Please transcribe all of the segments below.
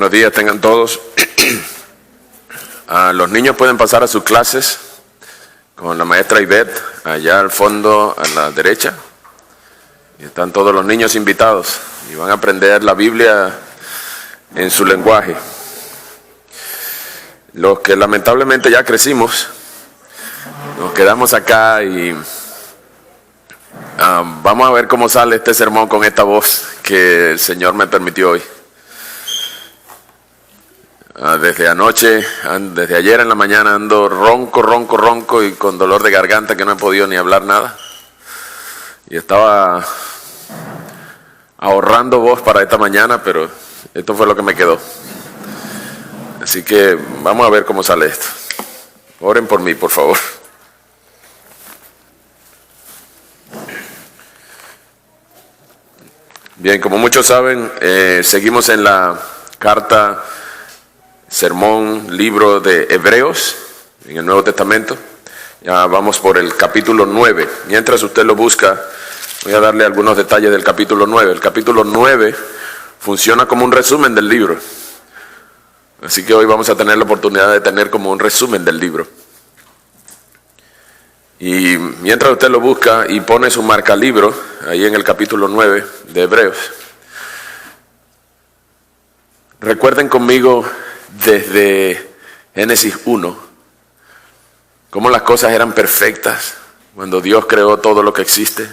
Buenos días tengan todos. Los niños pueden pasar a sus clases con la maestra Ivette, allá al fondo a la derecha. Y están todos los niños invitados y van a aprender la Biblia en su lenguaje. Los que lamentablemente ya crecimos, nos quedamos acá y vamos a ver cómo sale este sermón con esta voz que el Señor me permitió hoy. Desde anoche, desde ayer en la mañana ando ronco y con dolor de garganta que no he podido ni hablar nada. Y estaba ahorrando voz para esta mañana, pero esto fue lo que me quedó. Así que vamos a ver cómo sale esto. Oren por mí, por favor. Bien, como muchos saben, seguimos en la carta, sermón, libro de Hebreos, en el Nuevo Testamento. Ya vamos por el capítulo 9. Mientras usted lo busca, voy a darle algunos detalles del capítulo 9. El capítulo 9 funciona como un resumen del libro. Así que hoy vamos a tener la oportunidad de tener como un resumen del libro. Y mientras usted lo busca y pone su marca libro, ahí en el capítulo 9 de Hebreos, recuerden conmigo desde Génesis 1, cómo las cosas eran perfectas cuando Dios creó todo lo que existe.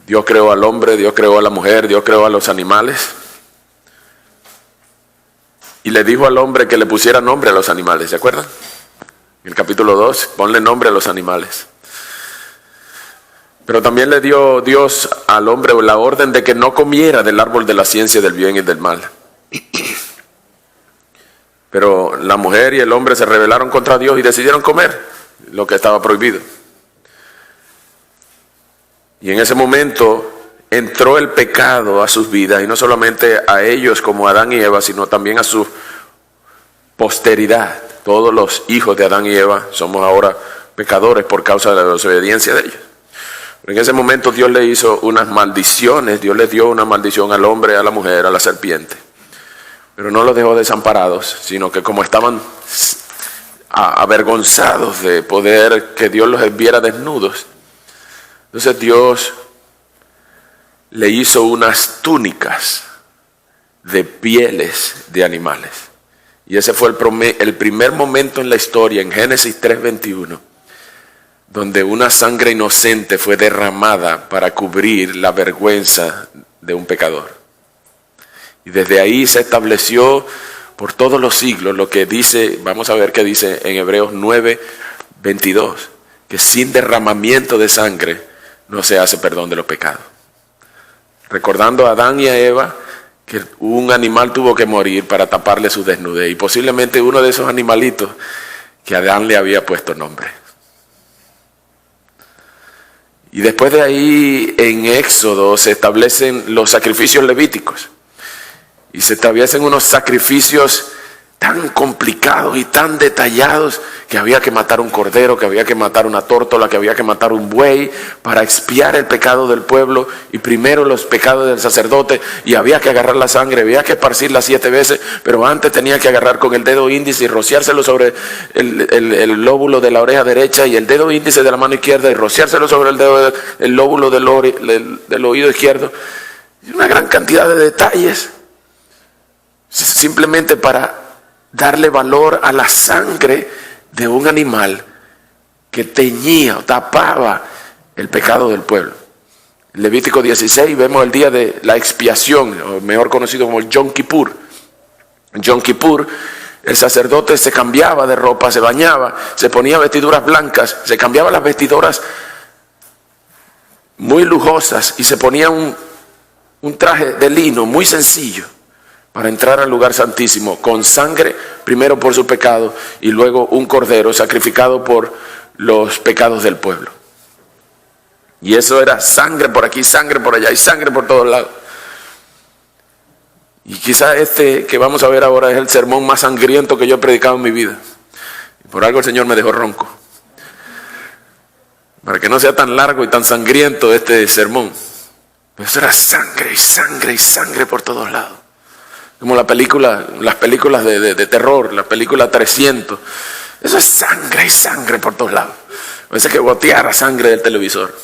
Dios creó al hombre, Dios creó a la mujer, Dios creó a los animales. Y le dijo al hombre que le pusiera nombre a los animales, ¿se acuerdan? En el capítulo 2, ponle nombre a los animales. Pero también le dio Dios al hombre la orden de que no comiera del árbol de la ciencia del bien y del mal. Pero la mujer y el hombre se rebelaron contra Dios y decidieron comer lo que estaba prohibido. Y en ese momento entró el pecado a sus vidas, y no solamente a ellos como Adán y Eva, sino también a su posteridad. Todos los hijos de Adán y Eva somos ahora pecadores por causa de la desobediencia de ellos. Pero en ese momento Dios le hizo unas maldiciones, Dios le dio una maldición al hombre, a la mujer, a la serpiente. Pero no los dejó desamparados, sino que como estaban avergonzados de poder que Dios los viera desnudos, entonces Dios le hizo unas túnicas de pieles de animales. Y ese fue el primer momento en la historia, en Génesis 3:21, donde una sangre inocente fue derramada para cubrir la vergüenza de un pecador. Y desde ahí se estableció por todos los siglos lo que dice, vamos a ver qué dice en Hebreos 9:22, que sin derramamiento de sangre no se hace perdón de los pecados. Recordando a Adán y a Eva que un animal tuvo que morir para taparle su desnudez, y posiblemente uno de esos animalitos que Adán le había puesto nombre. Y después de ahí en Éxodo se establecen los sacrificios levíticos. Y se establecen unos sacrificios tan complicados y tan detallados que había que matar un cordero, que había que matar una tórtola, que había que matar un buey para expiar el pecado del pueblo y primero los pecados del sacerdote, y había que agarrar la sangre, había que esparcirla 7 veces, pero antes tenía que agarrar con el dedo índice y rociárselo sobre el lóbulo de la oreja derecha y el dedo índice de la mano izquierda y rociárselo sobre el lóbulo del oído izquierdo. Una gran cantidad de detalles, simplemente para darle valor a la sangre de un animal que teñía o tapaba el pecado del pueblo. En Levítico 16 vemos el día de la expiación, o mejor conocido como el Yom Kippur. En Yom Kippur el sacerdote se cambiaba de ropa, se bañaba, se ponía vestiduras blancas, se cambiaba las vestiduras muy lujosas y se ponía un traje de lino muy sencillo para entrar al lugar santísimo con sangre, primero por su pecado y luego un cordero sacrificado por los pecados del pueblo. Y eso era sangre por aquí, sangre por allá y sangre por todos lados. Y quizás este que vamos a ver ahora es el sermón más sangriento que yo he predicado en mi vida. Y por algo el Señor me dejó ronco, para que no sea tan largo y tan sangriento este sermón. Pero eso era sangre y sangre y sangre por todos lados. Como las películas de terror, la película 300. Eso es sangre y sangre por todos lados. Parece que goteara sangre del televisor.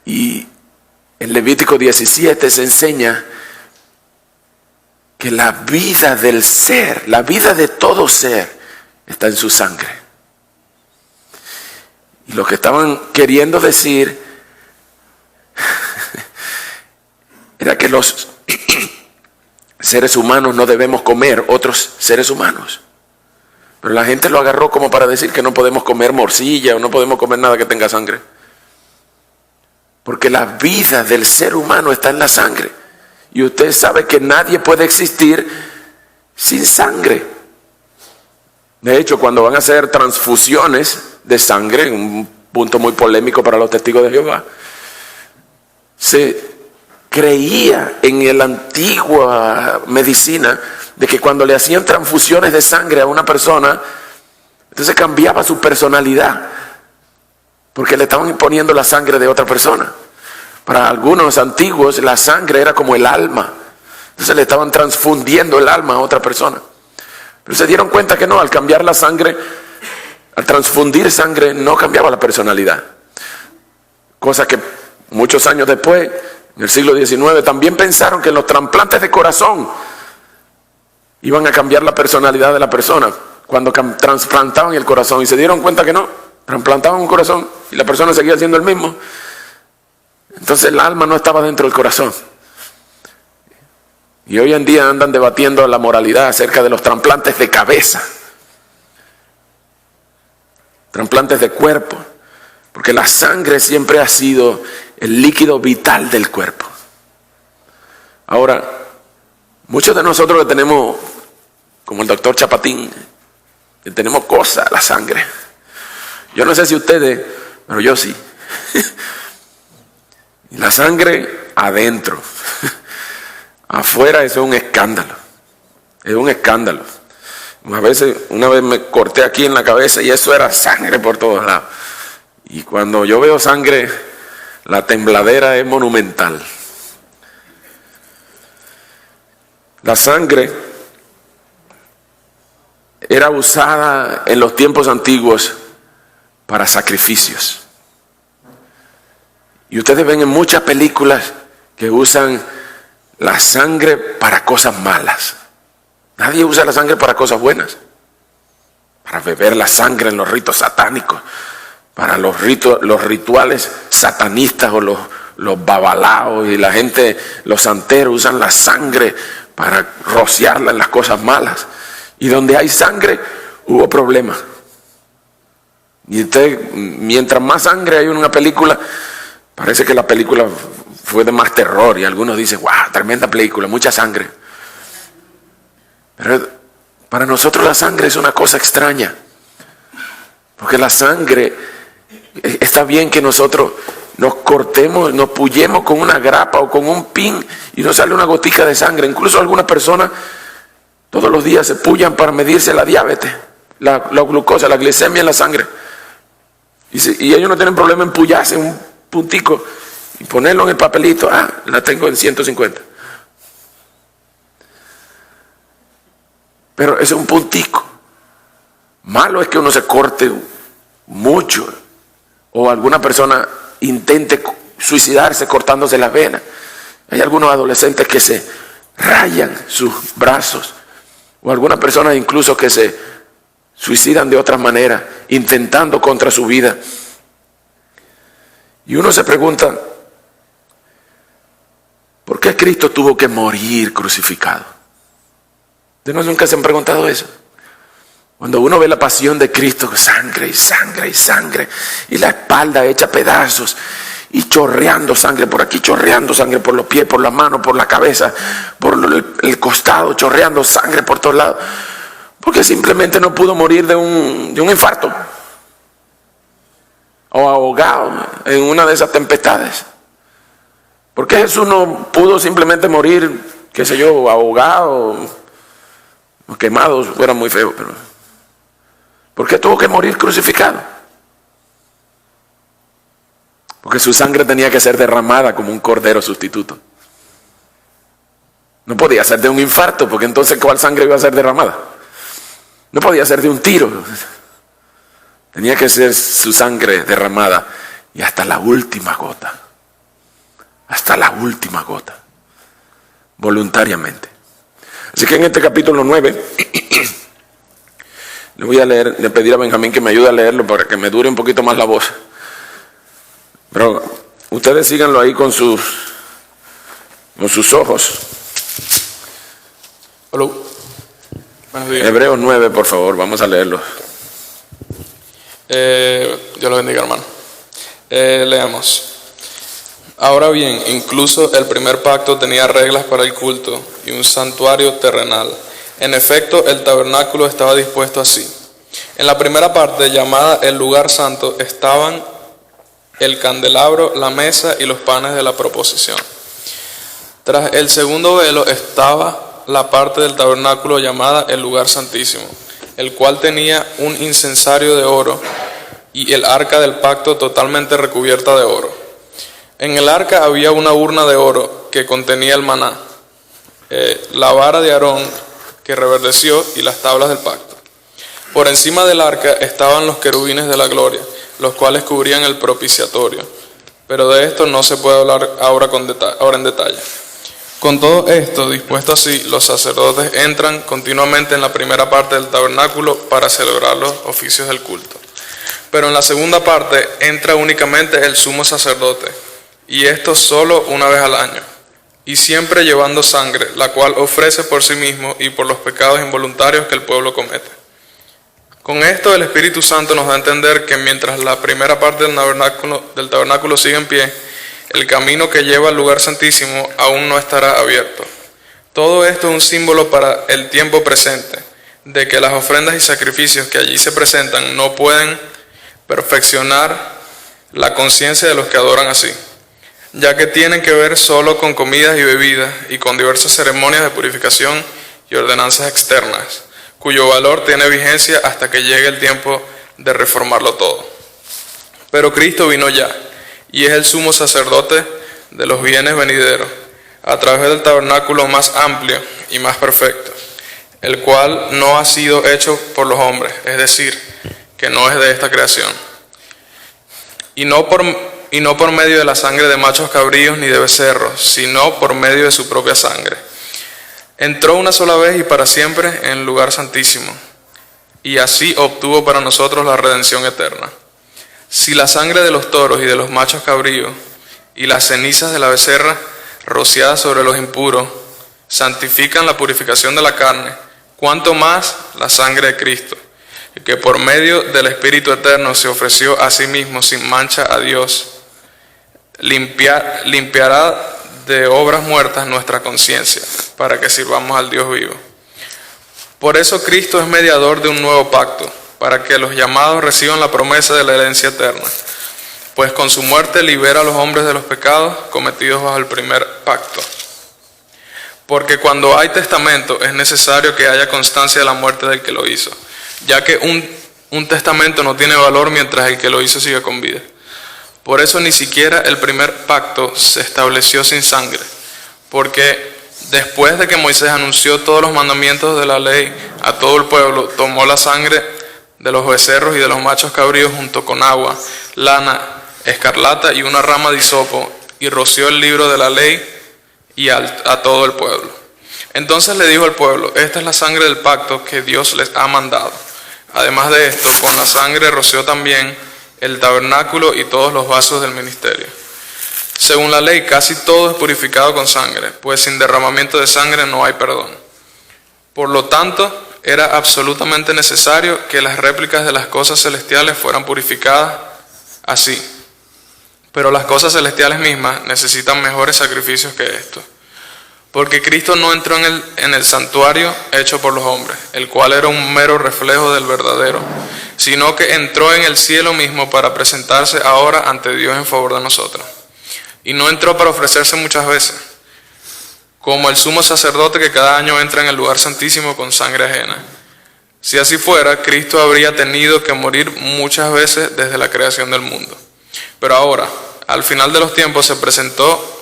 Y en Levítico 17 se enseña que la vida del ser, la vida de todo ser, está en su sangre. Y lo que estaban queriendo decir era que los seres humanos no debemos comer otros seres humanos. Pero la gente lo agarró como para decir que no podemos comer morcilla o no podemos comer nada que tenga sangre. Porque la vida del ser humano está en la sangre. Y usted sabe que nadie puede existir sin sangre. De hecho, cuando van a hacer transfusiones de sangre, un punto muy polémico para los testigos de Jehová, se creía en la antigua medicina de que cuando le hacían transfusiones de sangre a una persona, entonces cambiaba su personalidad, porque le estaban poniendo la sangre de otra persona. Para algunos antiguos la sangre era como el alma, entonces le estaban transfundiendo el alma a otra persona. Pero se dieron cuenta que no, al cambiar la sangre, al transfundir sangre, no cambiaba la personalidad. Cosa que muchos años después, en el siglo XIX, también pensaron que los trasplantes de corazón iban a cambiar la personalidad de la persona cuando trasplantaban el corazón, y se dieron cuenta que no, trasplantaban un corazón y la persona seguía siendo el mismo. Entonces el alma no estaba dentro del corazón. Y hoy en día andan debatiendo la moralidad acerca de los trasplantes de cabeza, trasplantes de cuerpo, porque la sangre siempre ha sido el líquido vital del cuerpo. Ahora, muchos de nosotros que tenemos, como el doctor Chapatín, que tenemos cosa, la sangre. Yo no sé si ustedes, pero yo sí. Y la sangre adentro. Afuera eso es un escándalo. Es un escándalo. Una vez me corté aquí en la cabeza y eso era sangre por todos lados. Y cuando yo veo sangre, la tembladera es monumental. La sangre era usada en los tiempos antiguos para sacrificios. Y ustedes ven en muchas películas que usan la sangre para cosas malas. Nadie usa la sangre para cosas buenas. Para beber la sangre en los ritos satánicos, para los rituales satanistas o los babalaos, y la gente, los santeros usan la sangre para rociarla en las cosas malas. Y donde hay sangre, hubo problemas. Y usted, mientras más sangre hay en una película, parece que la película fue de más terror. Y algunos dicen, wow, tremenda película, mucha sangre. Pero para nosotros la sangre es una cosa extraña. Porque la sangre, está bien que nosotros nos cortemos, nos pullemos con una grapa o con un pin y nos sale una gotica de sangre. Incluso algunas personas todos los días se pullan para medirse la diabetes, la glucosa, la glicemia en la sangre. Y ellos no tienen problema en pullarse un puntico y ponerlo en el papelito. Ah, la tengo en 150. Pero ese es un puntico. Malo es que uno se corte mucho o alguna persona intente suicidarse cortándose las venas. Hay algunos adolescentes que se rayan sus brazos, o algunas personas incluso que se suicidan de otras maneras, intentando contra su vida. Y uno se pregunta, ¿por qué Cristo tuvo que morir crucificado? ¿Ustedes nunca se han preguntado eso? Cuando uno ve la pasión de Cristo, sangre y sangre y sangre, y la espalda hecha pedazos, y chorreando sangre por aquí, chorreando sangre por los pies, por las manos, por la cabeza, por el costado, chorreando sangre por todos lados, porque simplemente no pudo morir de un infarto, o ahogado en una de esas tempestades. ¿Por qué Jesús no pudo simplemente morir, qué sé yo, ahogado o quemado? Fuera muy feo, pero ¿por qué tuvo que morir crucificado? Porque su sangre tenía que ser derramada como un cordero sustituto. No podía ser de un infarto, porque entonces ¿cuál sangre iba a ser derramada? No podía ser de un tiro. Tenía que ser su sangre derramada y hasta la última gota. Hasta la última gota. Voluntariamente. Así que en este capítulo 9, le voy a leer, le pedir a Benjamín que me ayude a leerlo para que me dure un poquito más la voz. Pero ustedes síganlo ahí con sus ojos. Hola. Buenos días. Hebreos 9, por favor, vamos a leerlo. Dios lo bendiga, hermano. Leamos. Ahora bien, incluso el primer pacto tenía reglas para el culto y un santuario terrenal. En efecto, el tabernáculo estaba dispuesto así. En la primera parte, llamada el lugar santo, estaban el candelabro, la mesa y los panes de la proposición. Tras el segundo velo estaba la parte del tabernáculo llamada el lugar santísimo, el cual tenía un incensario de oro y el arca del pacto totalmente recubierta de oro. En el arca había una urna de oro que contenía el maná, la vara de Aarón que reverdeció y las tablas del pacto. Por encima del arca estaban los querubines de la gloria, los cuales cubrían el propiciatorio. Pero de esto no se puede hablar ahora en detalle. Con todo esto dispuesto así, los sacerdotes entran continuamente en la primera parte del tabernáculo para celebrar los oficios del culto. Pero en la segunda parte entra únicamente el sumo sacerdote, y esto solo una vez al año, y siempre llevando sangre, la cual ofrece por sí mismo y por los pecados involuntarios que el pueblo comete. Con esto el Espíritu Santo nos da a entender que mientras la primera parte del tabernáculo sigue en pie, el camino que lleva al lugar santísimo aún no estará abierto. Todo esto es un símbolo para el tiempo presente, de que las ofrendas y sacrificios que allí se presentan no pueden perfeccionar la conciencia de los que adoran así, ya que tienen que ver solo con comidas y bebidas y con diversas ceremonias de purificación y ordenanzas externas, cuyo valor tiene vigencia hasta que llegue el tiempo de reformarlo todo. Pero Cristo vino ya, y es el sumo sacerdote de los bienes venideros, a través del tabernáculo más amplio y más perfecto, el cual no ha sido hecho por los hombres, es decir, que no es de esta creación, y no por medio de la sangre de machos cabríos ni de becerros, sino por medio de su propia sangre. Entró una sola vez y para siempre en el lugar santísimo, y así obtuvo para nosotros la redención eterna. Si la sangre de los toros y de los machos cabríos y las cenizas de la becerra rociadas sobre los impuros santifican la purificación de la carne, cuánto más la sangre de Cristo, que por medio del Espíritu Eterno se ofreció a sí mismo sin mancha a Dios, limpiará de obras muertas nuestra conciencia, para que sirvamos al Dios vivo. Por eso Cristo es mediador de un nuevo pacto, para que los llamados reciban la promesa de la herencia eterna, pues con su muerte libera a los hombres de los pecados cometidos bajo el primer pacto. Porque cuando hay testamento es necesario que haya constancia de la muerte del que lo hizo, ya que un testamento no tiene valor mientras el que lo hizo sigue con vida. Por eso ni siquiera el primer pacto se estableció sin sangre, porque después de que Moisés anunció todos los mandamientos de la ley a todo el pueblo, tomó la sangre de los becerros y de los machos cabríos junto con agua, lana, escarlata y una rama de hisopo, y roció el libro de la ley y a todo el pueblo. Entonces le dijo al pueblo: esta es la sangre del pacto que Dios les ha mandado. Además de esto, con la sangre roció también el tabernáculo y todos los vasos del ministerio. Según la ley, casi todo es purificado con sangre, pues sin derramamiento de sangre no hay perdón. Por lo tanto, era absolutamente necesario que las réplicas de las cosas celestiales fueran purificadas así. Pero las cosas celestiales mismas necesitan mejores sacrificios que estos. Porque Cristo no entró en el santuario hecho por los hombres, el cual era un mero reflejo del verdadero, sino que entró en el cielo mismo para presentarse ahora ante Dios en favor de nosotros. Y no entró para ofrecerse muchas veces, como el sumo sacerdote que cada año entra en el lugar santísimo con sangre ajena. Si así fuera, Cristo habría tenido que morir muchas veces desde la creación del mundo. Pero ahora, al final de los tiempos, se presentó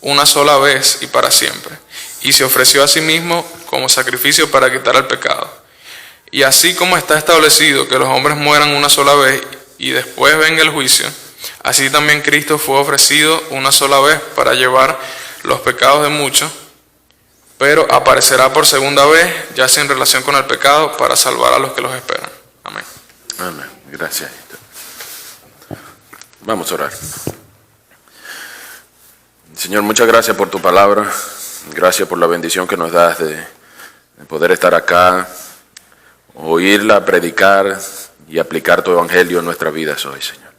una sola vez y para siempre, y se ofreció a sí mismo como sacrificio para quitar el pecado. Y así como está establecido que los hombres mueran una sola vez y después venga el juicio, así también Cristo fue ofrecido una sola vez para llevar los pecados de muchos, pero aparecerá por segunda vez, ya sin relación con el pecado, para salvar a los que los esperan. Amén. Amén. Gracias. Vamos a orar. Señor, muchas gracias por tu palabra. Gracias por la bendición que nos das de poder estar acá, oírla, predicar y aplicar tu evangelio en nuestras vidas hoy, Señor.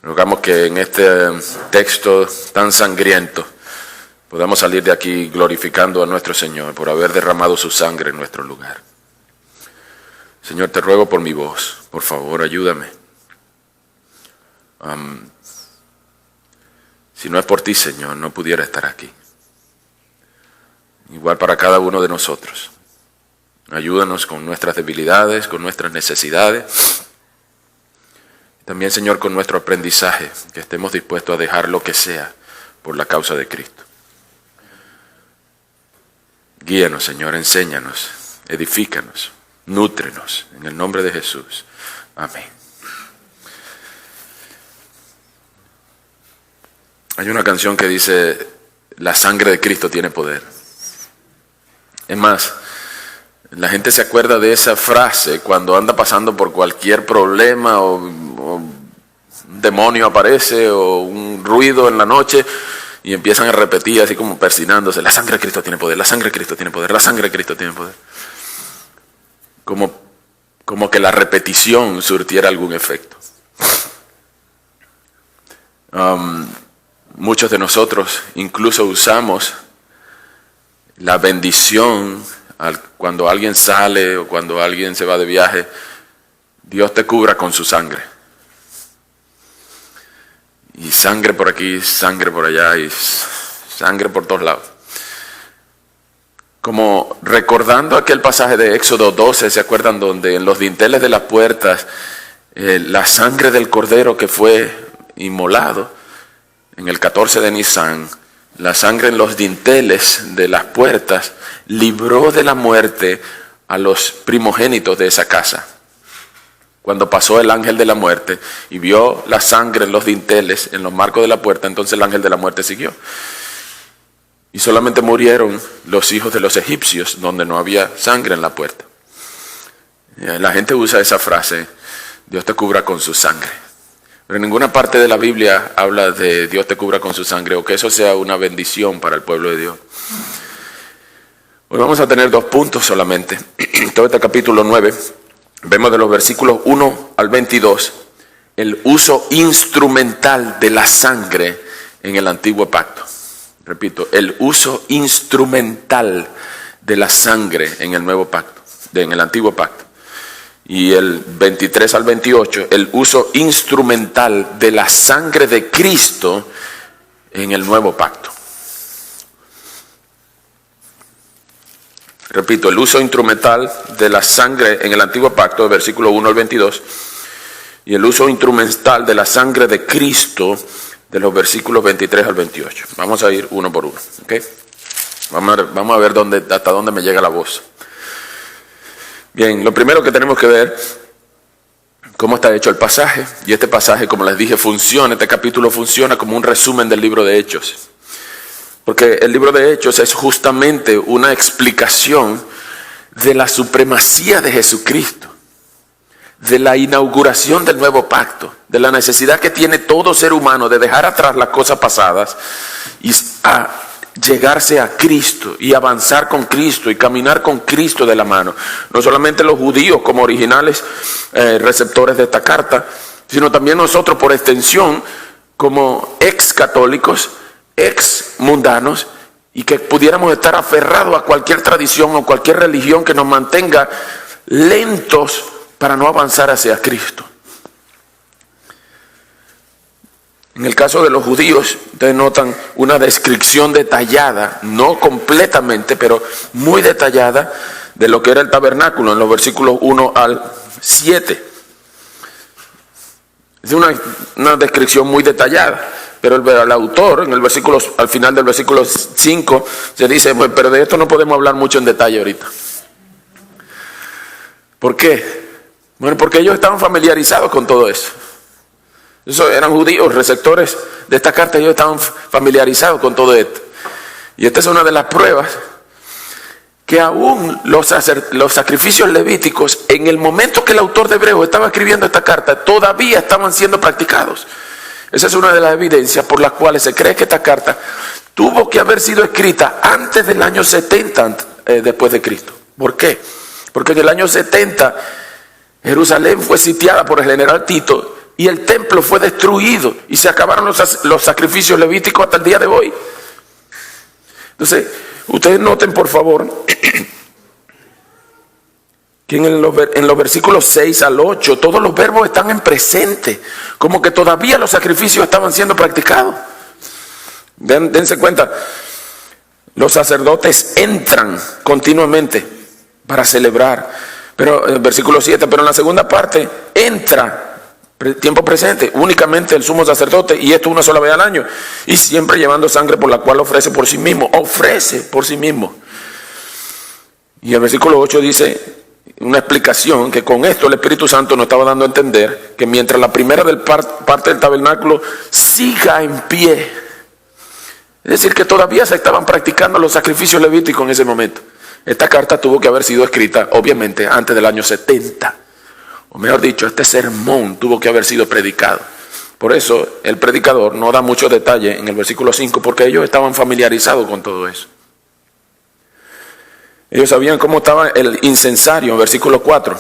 Rogamos que en este texto tan sangriento podamos salir de aquí glorificando a nuestro Señor por haber derramado su sangre en nuestro lugar. Señor, te ruego por mi voz, por favor, ayúdame. Si no es por ti, Señor, no pudiera estar aquí. Igual para cada uno de nosotros. Ayúdanos con nuestras debilidades, con nuestras necesidades. También, Señor, con nuestro aprendizaje, que estemos dispuestos a dejar lo que sea por la causa de Cristo. Guíanos, Señor, enséñanos, edifícanos, nútrenos, en el nombre de Jesús. Amén. Hay una canción que dice, la sangre de Cristo tiene poder. Es más, la gente se acuerda de esa frase cuando anda pasando por cualquier problema o un demonio aparece o un ruido en la noche y empiezan a repetir así como persinándose, la sangre de Cristo tiene poder, la sangre de Cristo tiene poder, la sangre de Cristo tiene poder. Como que la repetición surtiera algún efecto. Muchos de nosotros incluso usamos la bendición cuando alguien sale o cuando alguien se va de viaje. Dios te cubra con su sangre. Y sangre por aquí, sangre por allá y sangre por todos lados. Como recordando aquel pasaje de Éxodo 12, ¿se acuerdan? Donde en los dinteles de las puertas la sangre del cordero que fue inmolado en el 14 de Nisan, la sangre en los dinteles de las puertas libró de la muerte a los primogénitos de esa casa. Cuando pasó el ángel de la muerte y vio la sangre en los dinteles, en los marcos de la puerta, entonces el ángel de la muerte siguió. Y solamente murieron los hijos de los egipcios, donde no había sangre en la puerta. La gente usa esa frase, Dios te cubra con su sangre. Pero en ninguna parte de la Biblia habla de Dios te cubra con su sangre o que eso sea una bendición para el pueblo de Dios. Hoy vamos a tener 2 puntos solamente. Todo este capítulo 9, vemos de los versículos 1 al 22, el uso instrumental de la sangre en el antiguo pacto. Repito, el uso instrumental de la sangre en el nuevo pacto, en el antiguo pacto. Y el 23 al 28, el uso instrumental de la sangre de Cristo en el nuevo pacto. Repito, el uso instrumental de la sangre en el antiguo pacto, versículo 1 al 22, y el uso instrumental de la sangre de Cristo de los versículos 23 al 28. Vamos a ir uno por uno, ¿ok? Vamos a ver hasta dónde me llega la voz. Bien, lo primero que tenemos que ver, cómo está hecho el pasaje. Y este pasaje, como les dije, este capítulo funciona como un resumen del libro de Hechos. Porque el libro de Hechos es justamente una explicación de la supremacía de Jesucristo, de la inauguración del nuevo pacto, de la necesidad que tiene todo ser humano de dejar atrás las cosas pasadas y llegarse a Cristo y avanzar con Cristo y caminar con Cristo de la mano. No solamente los judíos como originales receptores de esta carta, sino también nosotros por extensión como ex católicos, ex mundanos, y que pudiéramos estar aferrados a cualquier tradición o cualquier religión que nos mantenga lentos para no avanzar hacia Cristo. En el caso de los judíos, ustedes notan una descripción detallada, no completamente, pero muy detallada, de lo que era el tabernáculo en los versículos 1 al 7. Es una descripción muy detallada, Pero el autor, en el versículo, al final del versículo 5, se dice, pues, pero de esto no podemos hablar mucho en detalle ahorita. ¿Por qué? Bueno, porque ellos estaban familiarizados con todo eso. Esos eran judíos, receptores de esta carta, ellos estaban familiarizados con todo esto. Y esta es una de las pruebas que aún los sacrificios levíticos, en el momento que el autor de Hebreos estaba escribiendo esta carta, todavía estaban siendo practicados. Esa es una de las evidencias por las cuales se cree que esta carta tuvo que haber sido escrita antes del año 70 después de Cristo. ¿Por qué? Porque en el año 70 Jerusalén fue sitiada por el general Tito y el templo fue destruido y se acabaron los sacrificios levíticos hasta el día de hoy. Entonces, ustedes noten por favor que en los versículos 6 al 8 todos los verbos están en presente, como que todavía los sacrificios estaban siendo practicados. Dense cuenta, los sacerdotes entran continuamente para celebrar, pero en el versículo 7, pero en la segunda parte entra tiempo presente, únicamente el sumo sacerdote, y esto una sola vez al año, y siempre llevando sangre por la cual ofrece por sí mismo. Y el versículo 8 dice una explicación que con esto el Espíritu Santo nos estaba dando a entender que mientras la primera parte del tabernáculo siga en pie, es decir, que todavía se estaban practicando los sacrificios levíticos en ese momento. Esta carta tuvo que haber sido escrita obviamente antes del año 70. O mejor dicho, este sermón tuvo que haber sido predicado. Por eso el predicador no da mucho detalle en el versículo 5, porque ellos estaban familiarizados con todo eso. Ellos sabían cómo estaba el incensario, en versículo 4.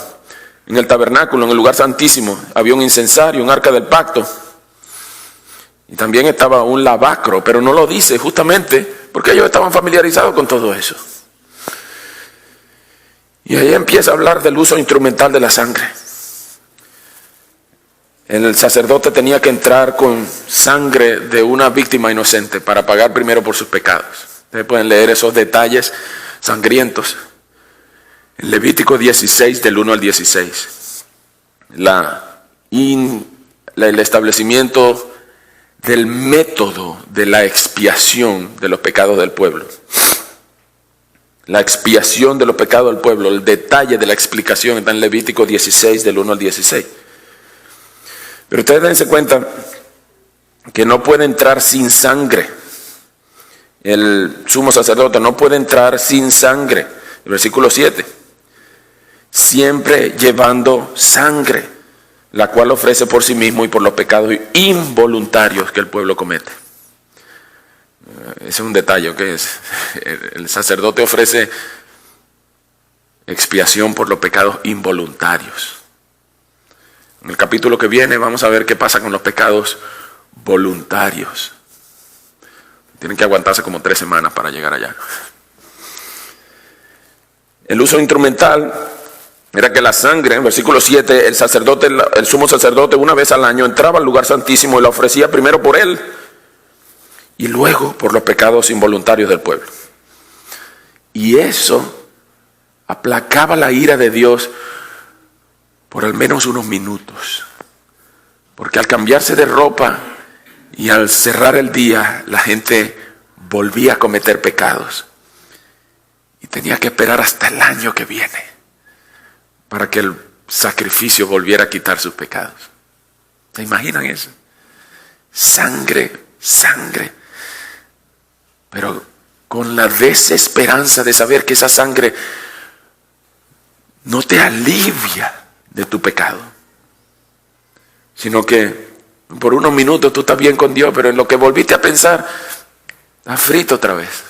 En el tabernáculo, en el lugar santísimo, había un incensario, un arca del pacto. Y también estaba un lavacro, pero no lo dice justamente porque ellos estaban familiarizados con todo eso. Y ahí empieza a hablar del uso instrumental de la sangre. El sacerdote tenía que entrar con sangre de una víctima inocente para pagar primero por sus pecados. Ustedes pueden leer esos detalles sangrientos en Levítico 16 del 1 al 16. El establecimiento del método de la expiación de los pecados del pueblo. La expiación de los pecados del pueblo, el detalle de la explicación está en Levítico 16 del 1 al 16. Pero ustedes dense cuenta que no puede entrar sin sangre. El sumo sacerdote no puede entrar sin sangre. El versículo 7. Siempre llevando sangre, la cual ofrece por sí mismo y por los pecados involuntarios que el pueblo comete. Ese es un detalle, ¿ok? El sacerdote ofrece expiación por los pecados involuntarios. En el capítulo que viene vamos a ver qué pasa con los pecados voluntarios. Tienen que aguantarse como 3 semanas para llegar allá. El uso instrumental era que la sangre, en versículo 7, el sumo sacerdote una vez al año entraba al lugar santísimo y la ofrecía primero por él y luego por los pecados involuntarios del pueblo. Y eso aplacaba la ira de Dios por al menos unos minutos. Porque al cambiarse de ropa y al cerrar el día, la gente volvía a cometer pecados. Y tenía que esperar hasta el año que viene para que el sacrificio volviera a quitar sus pecados. ¿Se imaginan eso? Sangre, sangre. Pero con la desesperanza de saber que esa sangre no te alivia de tu pecado, sino que por unos minutos tú estás bien con Dios, pero en lo que volviste a pensar, estás frito otra vez.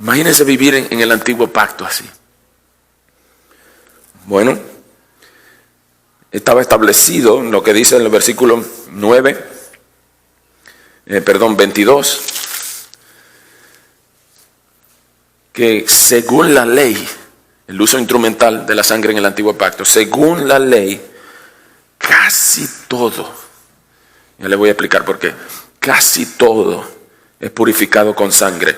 Imagínense vivir en el antiguo pacto así. Bueno, estaba establecido en lo que dice en el versículo 22, que según la ley, el uso instrumental de la sangre en el antiguo pacto, según la ley, casi todo, ya les voy a explicar por qué, casi todo es purificado con sangre,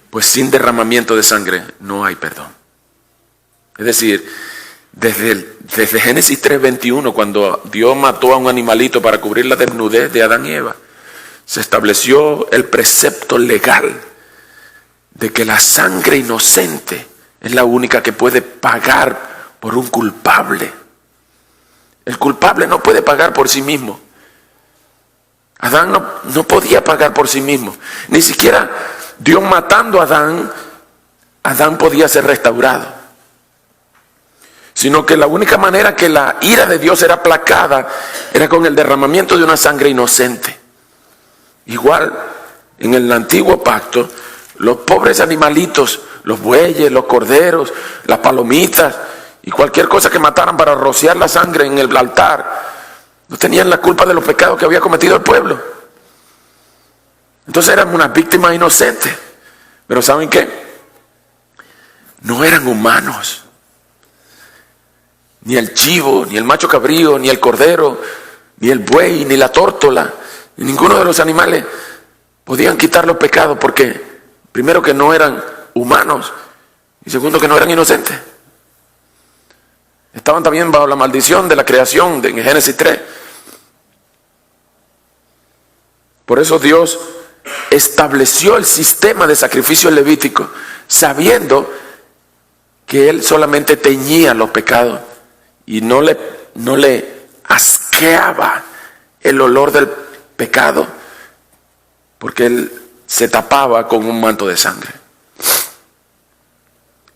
pues sin derramamiento de sangre no hay perdón. Es decir, desde Génesis 3:21, cuando Dios mató a un animalito para cubrir la desnudez de Adán y Eva, se estableció el precepto legal de que la sangre inocente es la única que puede pagar por un culpable. El culpable no puede pagar por sí mismo. Adán no podía pagar por sí mismo. Ni siquiera Dios matando a Adán podía ser restaurado. Sino que la única manera que la ira de Dios era aplacada era con el derramamiento de una sangre inocente. Igual, en el antiguo pacto, los pobres animalitos, los bueyes, los corderos, las palomitas y cualquier cosa que mataran para rociar la sangre en el altar, no tenían la culpa de los pecados que había cometido el pueblo. Entonces eran unas víctimas inocentes. Pero ¿saben qué? No eran humanos. Ni el chivo, ni el macho cabrío, ni el cordero, ni el buey, ni la tórtola, ni ninguno de los animales podían quitar los pecados, porque primero que no eran humanos y segundo que no eran inocentes. Estaban también bajo la maldición de la creación en Génesis 3. Por eso Dios estableció el sistema de sacrificio levítico, sabiendo que Él solamente teñía los pecados y no le asqueaba el olor del pecado, porque Él se tapaba con un manto de sangre.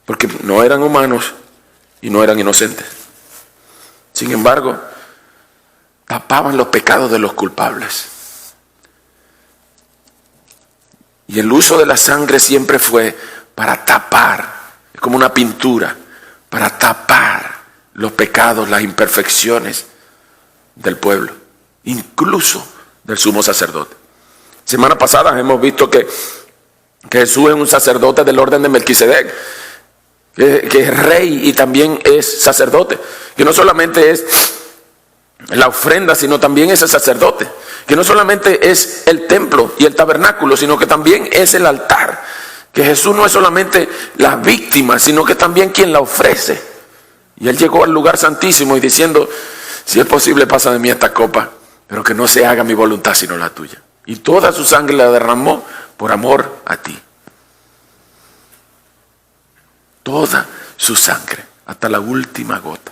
Porque no eran humanos y no eran inocentes. Sin embargo, tapaban los pecados de los culpables. Y el uso de la sangre siempre fue para tapar, es como una pintura, para tapar los pecados, las imperfecciones del pueblo, incluso del sumo sacerdote. Semana pasada hemos visto que Jesús es un sacerdote del orden de Melquisedec, que es rey y también es sacerdote, que no solamente es la ofrenda, sino también es el sacerdote, que no solamente es el templo y el tabernáculo, sino que también es el altar, que Jesús no es solamente la víctima, sino que también quien la ofrece. Y Él llegó al lugar santísimo y diciendo: si es posible, pasa de mí esta copa, pero que no se haga mi voluntad sino la tuya. Y toda su sangre la derramó por amor a ti. Toda su sangre, hasta la última gota.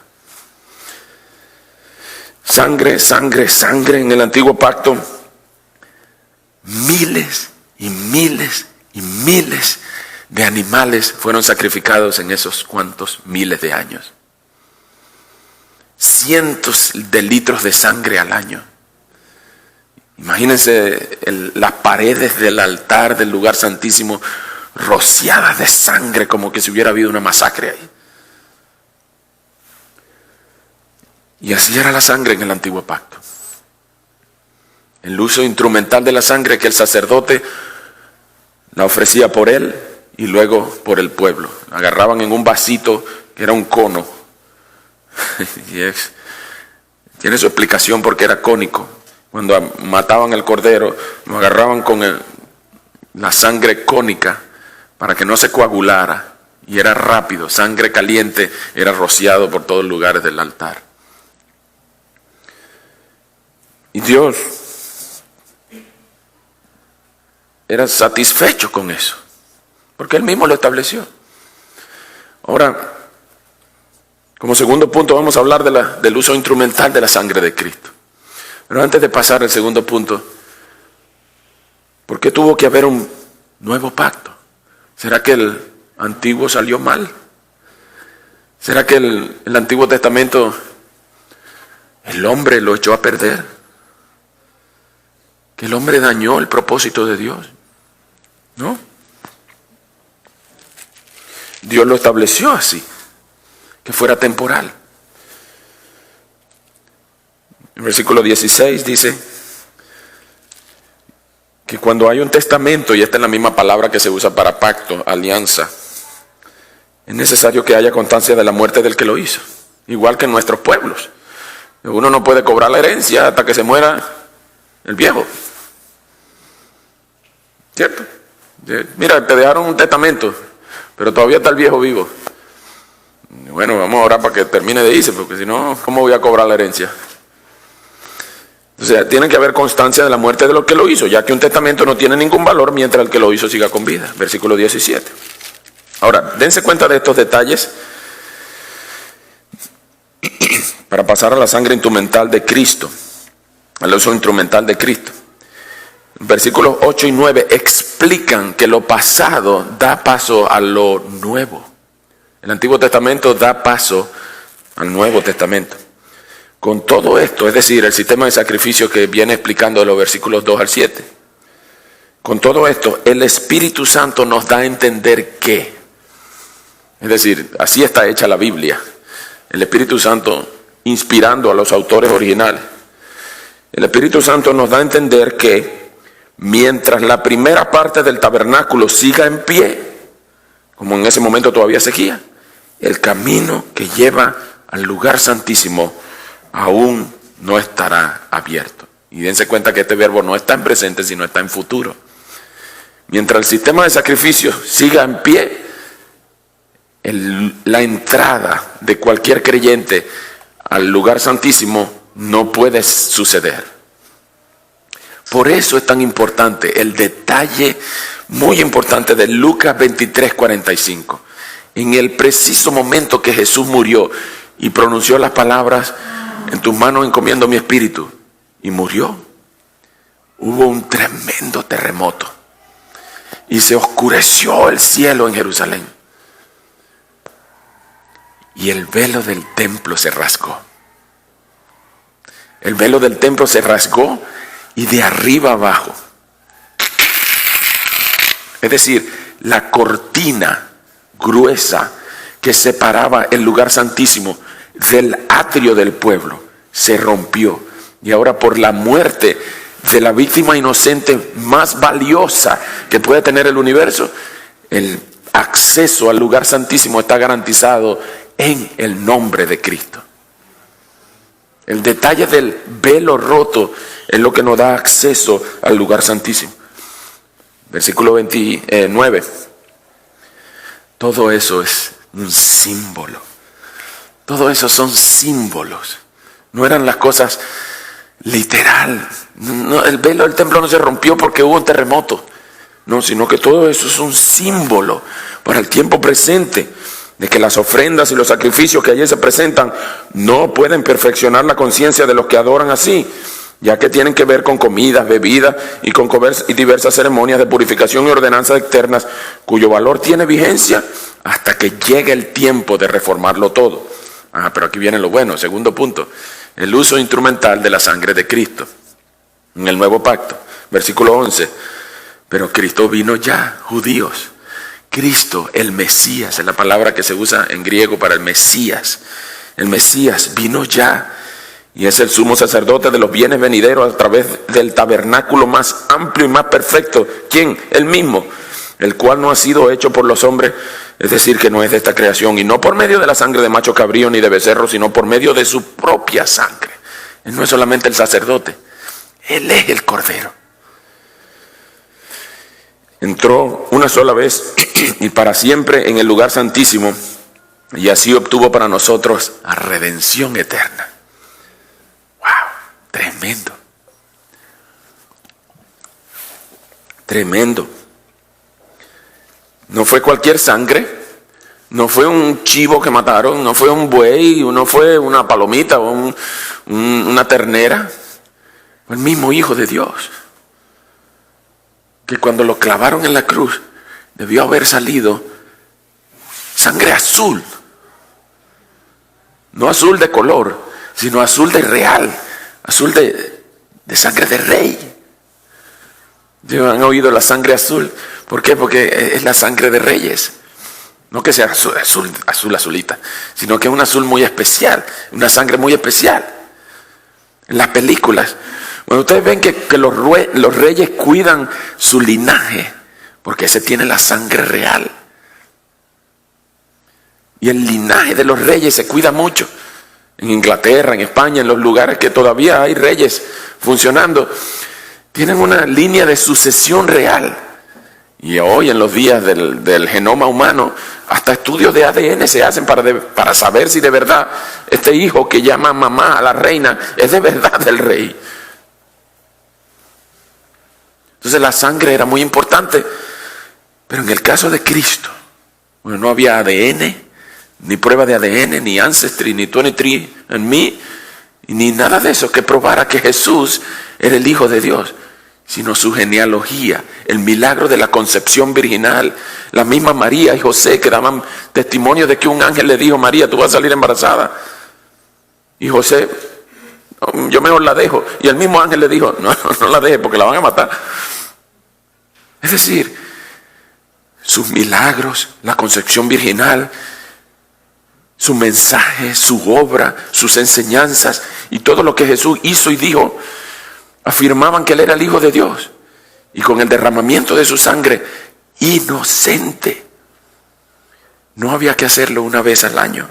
Sangre, sangre, sangre. En el antiguo pacto, miles y miles y miles de animales fueron sacrificados en esos cuantos miles de años. Cientos de litros de sangre al año. Imagínense las paredes del altar del lugar santísimo rociadas de sangre, como que si hubiera habido una masacre ahí. Y así era la sangre en el antiguo pacto. El uso instrumental de la sangre, que el sacerdote la ofrecía por él y luego por el pueblo. La agarraban en un vasito que era un cono. Y tiene su explicación porque era cónico. Cuando mataban al cordero, lo agarraban con la sangre cónica para que no se coagulara. Y era rápido, sangre caliente era rociado por todos los lugares del altar. Y Dios era satisfecho con eso, porque Él mismo lo estableció. Ahora, como segundo punto, vamos a hablar del uso instrumental de la sangre de Cristo. Pero antes de pasar al segundo punto, ¿por qué tuvo que haber un nuevo pacto? ¿Será que el antiguo salió mal? ¿Será que el Antiguo Testamento, el hombre lo echó a perder? ¿Que el hombre dañó el propósito de Dios? ¿No? Dios lo estableció así, que fuera temporal. El versículo 16 dice que cuando hay un testamento, y esta es la misma palabra que se usa para pacto, alianza, es necesario que haya constancia de la muerte del que lo hizo, igual que en nuestros pueblos. Uno no puede cobrar la herencia hasta que se muera el viejo, ¿cierto? Mira, te dejaron un testamento, pero todavía está el viejo vivo. Bueno, a orar para que termine de irse, porque si no, ¿cómo voy a cobrar la herencia? O sea, tiene que haber constancia de la muerte de lo que lo hizo, ya que un testamento no tiene ningún valor mientras el que lo hizo siga con vida. Versículo 17. Ahora, dense cuenta de estos detalles para pasar a la sangre instrumental de Cristo, al uso instrumental de Cristo. Versículos 8 y 9 explican que lo pasado da paso a lo nuevo. El Antiguo Testamento da paso al Nuevo Testamento. Con todo esto, es decir, el sistema de sacrificio que viene explicando de los versículos 2 al 7, con todo esto, el Espíritu Santo nos da a entender que, es decir, así está hecha la Biblia, el Espíritu Santo inspirando a los autores originales, el Espíritu Santo nos da a entender que mientras la primera parte del tabernáculo siga en pie, como en ese momento todavía seguía, el camino que lleva al lugar santísimo aún no estará abierto. Y dense cuenta que este verbo no está en presente, sino está en futuro. Mientras el sistema de sacrificio siga en pie, la entrada de cualquier creyente al lugar santísimo no puede suceder. Por eso es tan importante el detalle muy importante de Lucas 23:45. En el preciso momento que Jesús murió y pronunció las palabras: en tus manos encomiendo mi espíritu, y murió, hubo un tremendo terremoto y se oscureció el cielo en Jerusalén y el velo del templo se rasgó. El velo del templo se rasgó y de arriba abajo, es decir, la cortina gruesa que separaba el lugar santísimo del atrio del pueblo se rompió, y ahora por la muerte de la víctima inocente más valiosa que puede tener el universo, el acceso al lugar santísimo está garantizado en el nombre de Cristo. El detalle del velo roto es lo que nos da acceso al lugar santísimo. Versículo 29. Todo eso es un símbolo. Todo eso son símbolos. No eran las cosas literal. No, el velo del templo no se rompió porque hubo un terremoto. No, sino que todo eso es un símbolo para el tiempo presente, de que las ofrendas y los sacrificios que allí se presentan no pueden perfeccionar la conciencia de los que adoran así, ya que tienen que ver con comidas, bebidas y con diversas ceremonias de purificación y ordenanzas externas, cuyo valor tiene vigencia hasta que llegue el tiempo de reformarlo todo. Pero aquí viene lo bueno, segundo punto, el uso instrumental de la sangre de Cristo. En el nuevo pacto, versículo 11, pero Cristo vino ya, judíos. Cristo, el Mesías, es la palabra que se usa en griego para el Mesías. El Mesías vino ya y es el sumo sacerdote de los bienes venideros a través del tabernáculo más amplio y más perfecto. ¿Quién? Él mismo, el cual no ha sido hecho por los hombres, es decir, que no es de esta creación, y no por medio de la sangre de macho cabrío ni de becerro, sino por medio de su propia sangre. Él no es solamente el sacerdote, Él es el Cordero. Entró una sola vez y para siempre en el lugar santísimo, y así obtuvo para nosotros a redención eterna. ¡Wow! Tremendo. Tremendo. No fue cualquier sangre, no fue un chivo que mataron, no fue un buey, no fue una palomita o una ternera. Fue el mismo Hijo de Dios, que cuando lo clavaron en la cruz debió haber salido sangre azul. No azul de color, sino azul de real, azul de sangre de rey. ¿Han oído la sangre azul? ¿Por qué? Porque es la sangre de reyes. No que sea azulita, sino que es un azul muy especial, una sangre muy especial. En las películas, cuando ustedes ven que los reyes cuidan su linaje, porque ese tiene la sangre real. Y el linaje de los reyes se cuida mucho. En Inglaterra, en España, en los lugares que todavía hay reyes funcionando, tienen una línea de sucesión real. Y hoy, en los días del genoma humano, hasta estudios de ADN se hacen para saber si de verdad este hijo que llama mamá a la reina es de verdad del rey. Entonces la sangre era muy importante. Pero en el caso de Cristo, bueno, no había ADN, ni prueba de ADN, ni Ancestry, ni 23 en mí, ni nada de eso que probara que Jesús era el Hijo de Dios, sino su genealogía, el milagro de la concepción virginal. La misma María y José que daban testimonio de que un ángel le dijo: María, tú vas a salir embarazada. Y José: yo mejor la dejo. Y el mismo ángel le dijo: no la deje porque la van a matar. Es decir, sus milagros, la concepción virginal, su mensaje, su obra, sus enseñanzas y todo lo que Jesús hizo y dijo, afirmaban que Él era el Hijo de Dios. Y con el derramamiento de su sangre inocente, no había que hacerlo una vez al año,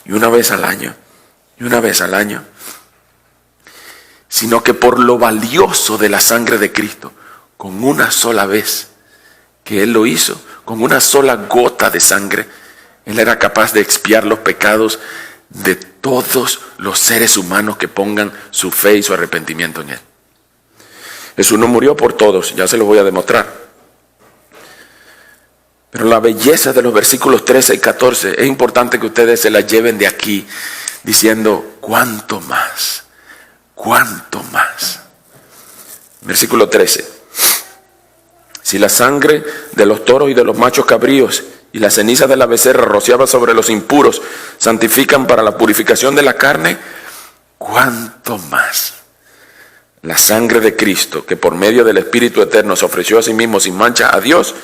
y una vez al año, y una vez al año, sino que por lo valioso de la sangre de Cristo, con una sola vez que Él lo hizo, con una sola gota de sangre, Él era capaz de expiar los pecados de todos los seres humanos que pongan su fe y su arrepentimiento en Él. Jesús no murió por todos, ya se lo voy a demostrar. Pero la belleza de los versículos 13 y 14 es importante que ustedes se la lleven de aquí, diciendo: ¿cuánto más? ¿Cuánto más? Versículo 13. Si la sangre de los toros y de los machos cabríos y la ceniza de la becerra rociada sobre los impuros santifican para la purificación de la carne, ¿cuánto más la sangre de Cristo, que por medio del Espíritu Eterno se ofreció a sí mismo sin mancha a Dios,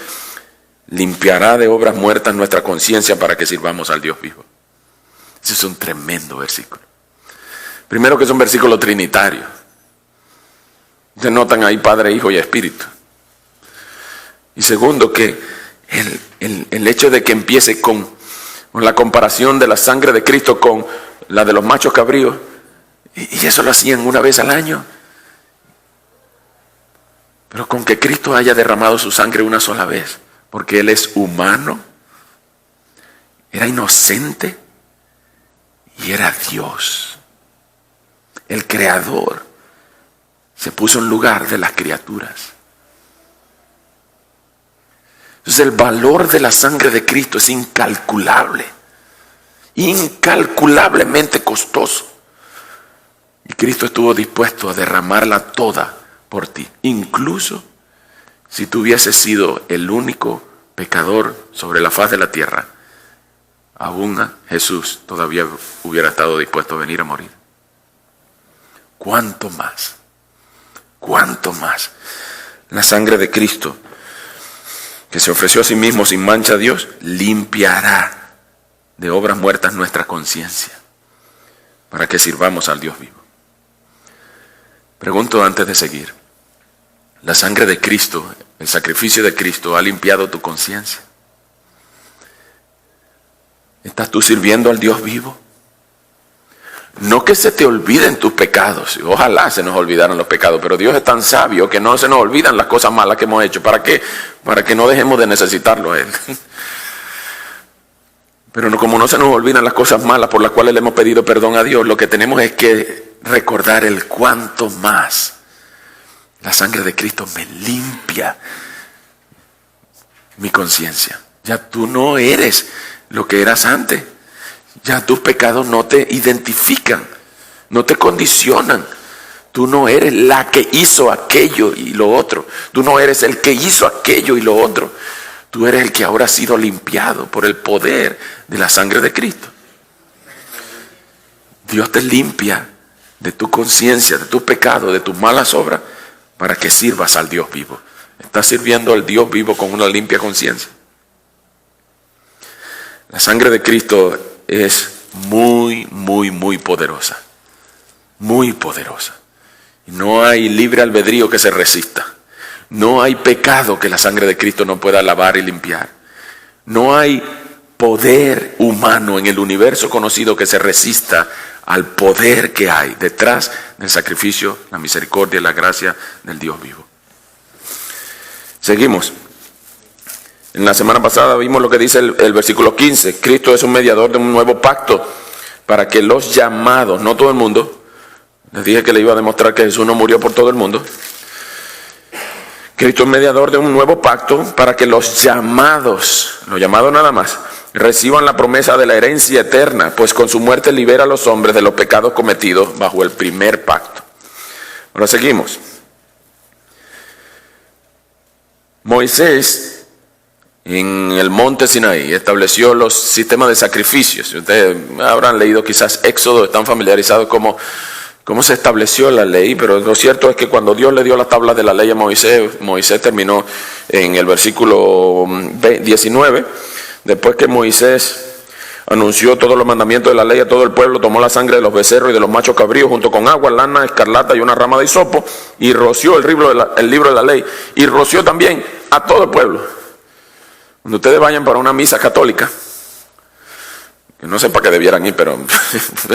limpiará de obras muertas nuestra conciencia para que sirvamos al Dios vivo? Ese es un tremendo versículo. Primero, que es un versículo trinitario. Ustedes notan ahí Padre, Hijo y Espíritu. Y segundo, que el hecho de que empiece con la comparación de la sangre de Cristo con la de los machos cabríos, y eso lo hacían una vez al año. Pero con que Cristo haya derramado su sangre una sola vez, porque Él es humano, era inocente y era Dios. El Creador se puso en lugar de las criaturas. Entonces el valor de la sangre de Cristo es incalculable, incalculablemente costoso. Y Cristo estuvo dispuesto a derramarla toda por ti, incluso si tú hubieses sido el único pecador sobre la faz de la tierra. Aún Jesús todavía hubiera estado dispuesto a venir a morir. ¿Cuánto más? ¿Cuánto más? La sangre de Cristo, que se ofreció a sí mismo sin mancha a Dios, limpiará de obras muertas nuestra conciencia para que sirvamos al Dios vivo. Pregunto antes de seguir: ¿la sangre de Cristo, el sacrificio de Cristo, ha limpiado tu conciencia? ¿Estás tú sirviendo al Dios vivo? No que se te olviden tus pecados. Ojalá se nos olvidaran los pecados, pero Dios es tan sabio que no se nos olvidan las cosas malas que hemos hecho. ¿Para qué? Para que no dejemos de necesitarlo a Él. Pero no, como no se nos olvidan las cosas malas por las cuales le hemos pedido perdón a Dios, lo que tenemos es que recordar el cuánto más la sangre de Cristo me limpia mi conciencia. Ya tú no eres lo que eras antes. Ya tus pecados no te identifican, no te condicionan. Tú no eres la que hizo aquello y lo otro. Tú no eres el que hizo aquello y lo otro. Tú eres el que ahora ha sido limpiado por el poder de la sangre de Cristo. Dios te limpia de tu conciencia, de tus pecados, de tus malas obras, para que sirvas al Dios vivo. ¿Estás sirviendo al Dios vivo con una limpia conciencia? La sangre de Cristo es muy, muy, muy poderosa. Muy poderosa. Y no hay libre albedrío que se resista. No hay pecado que la sangre de Cristo no pueda lavar y limpiar. No hay poder humano en el universo conocido que se resista al poder que hay detrás del sacrificio, la misericordia y la gracia del Dios vivo. Seguimos. En la semana pasada vimos lo que dice el versículo 15. Cristo es un mediador de un nuevo pacto para que los llamados, no todo el mundo, les dije que le iba a demostrar que Jesús no murió por todo el mundo. Cristo es mediador de un nuevo pacto para que los llamados nada más, reciban la promesa de la herencia eterna, pues con su muerte libera a los hombres de los pecados cometidos bajo el primer pacto. Ahora seguimos. Moisés en el monte Sinaí estableció los sistemas de sacrificios. Ustedes habrán leído quizás Éxodo, están familiarizados cómo se estableció la ley, pero lo cierto es que cuando Dios le dio la tabla de la ley a Moisés, Moisés terminó en el versículo 19, después que Moisés anunció todos los mandamientos de la ley a todo el pueblo, tomó la sangre de los becerros y de los machos cabríos junto con agua, lana, escarlata y una rama de hisopo, y roció el libro de la ley, y roció también a todo el pueblo. Cuando ustedes vayan para una misa católica, que no sé para qué debieran ir, pero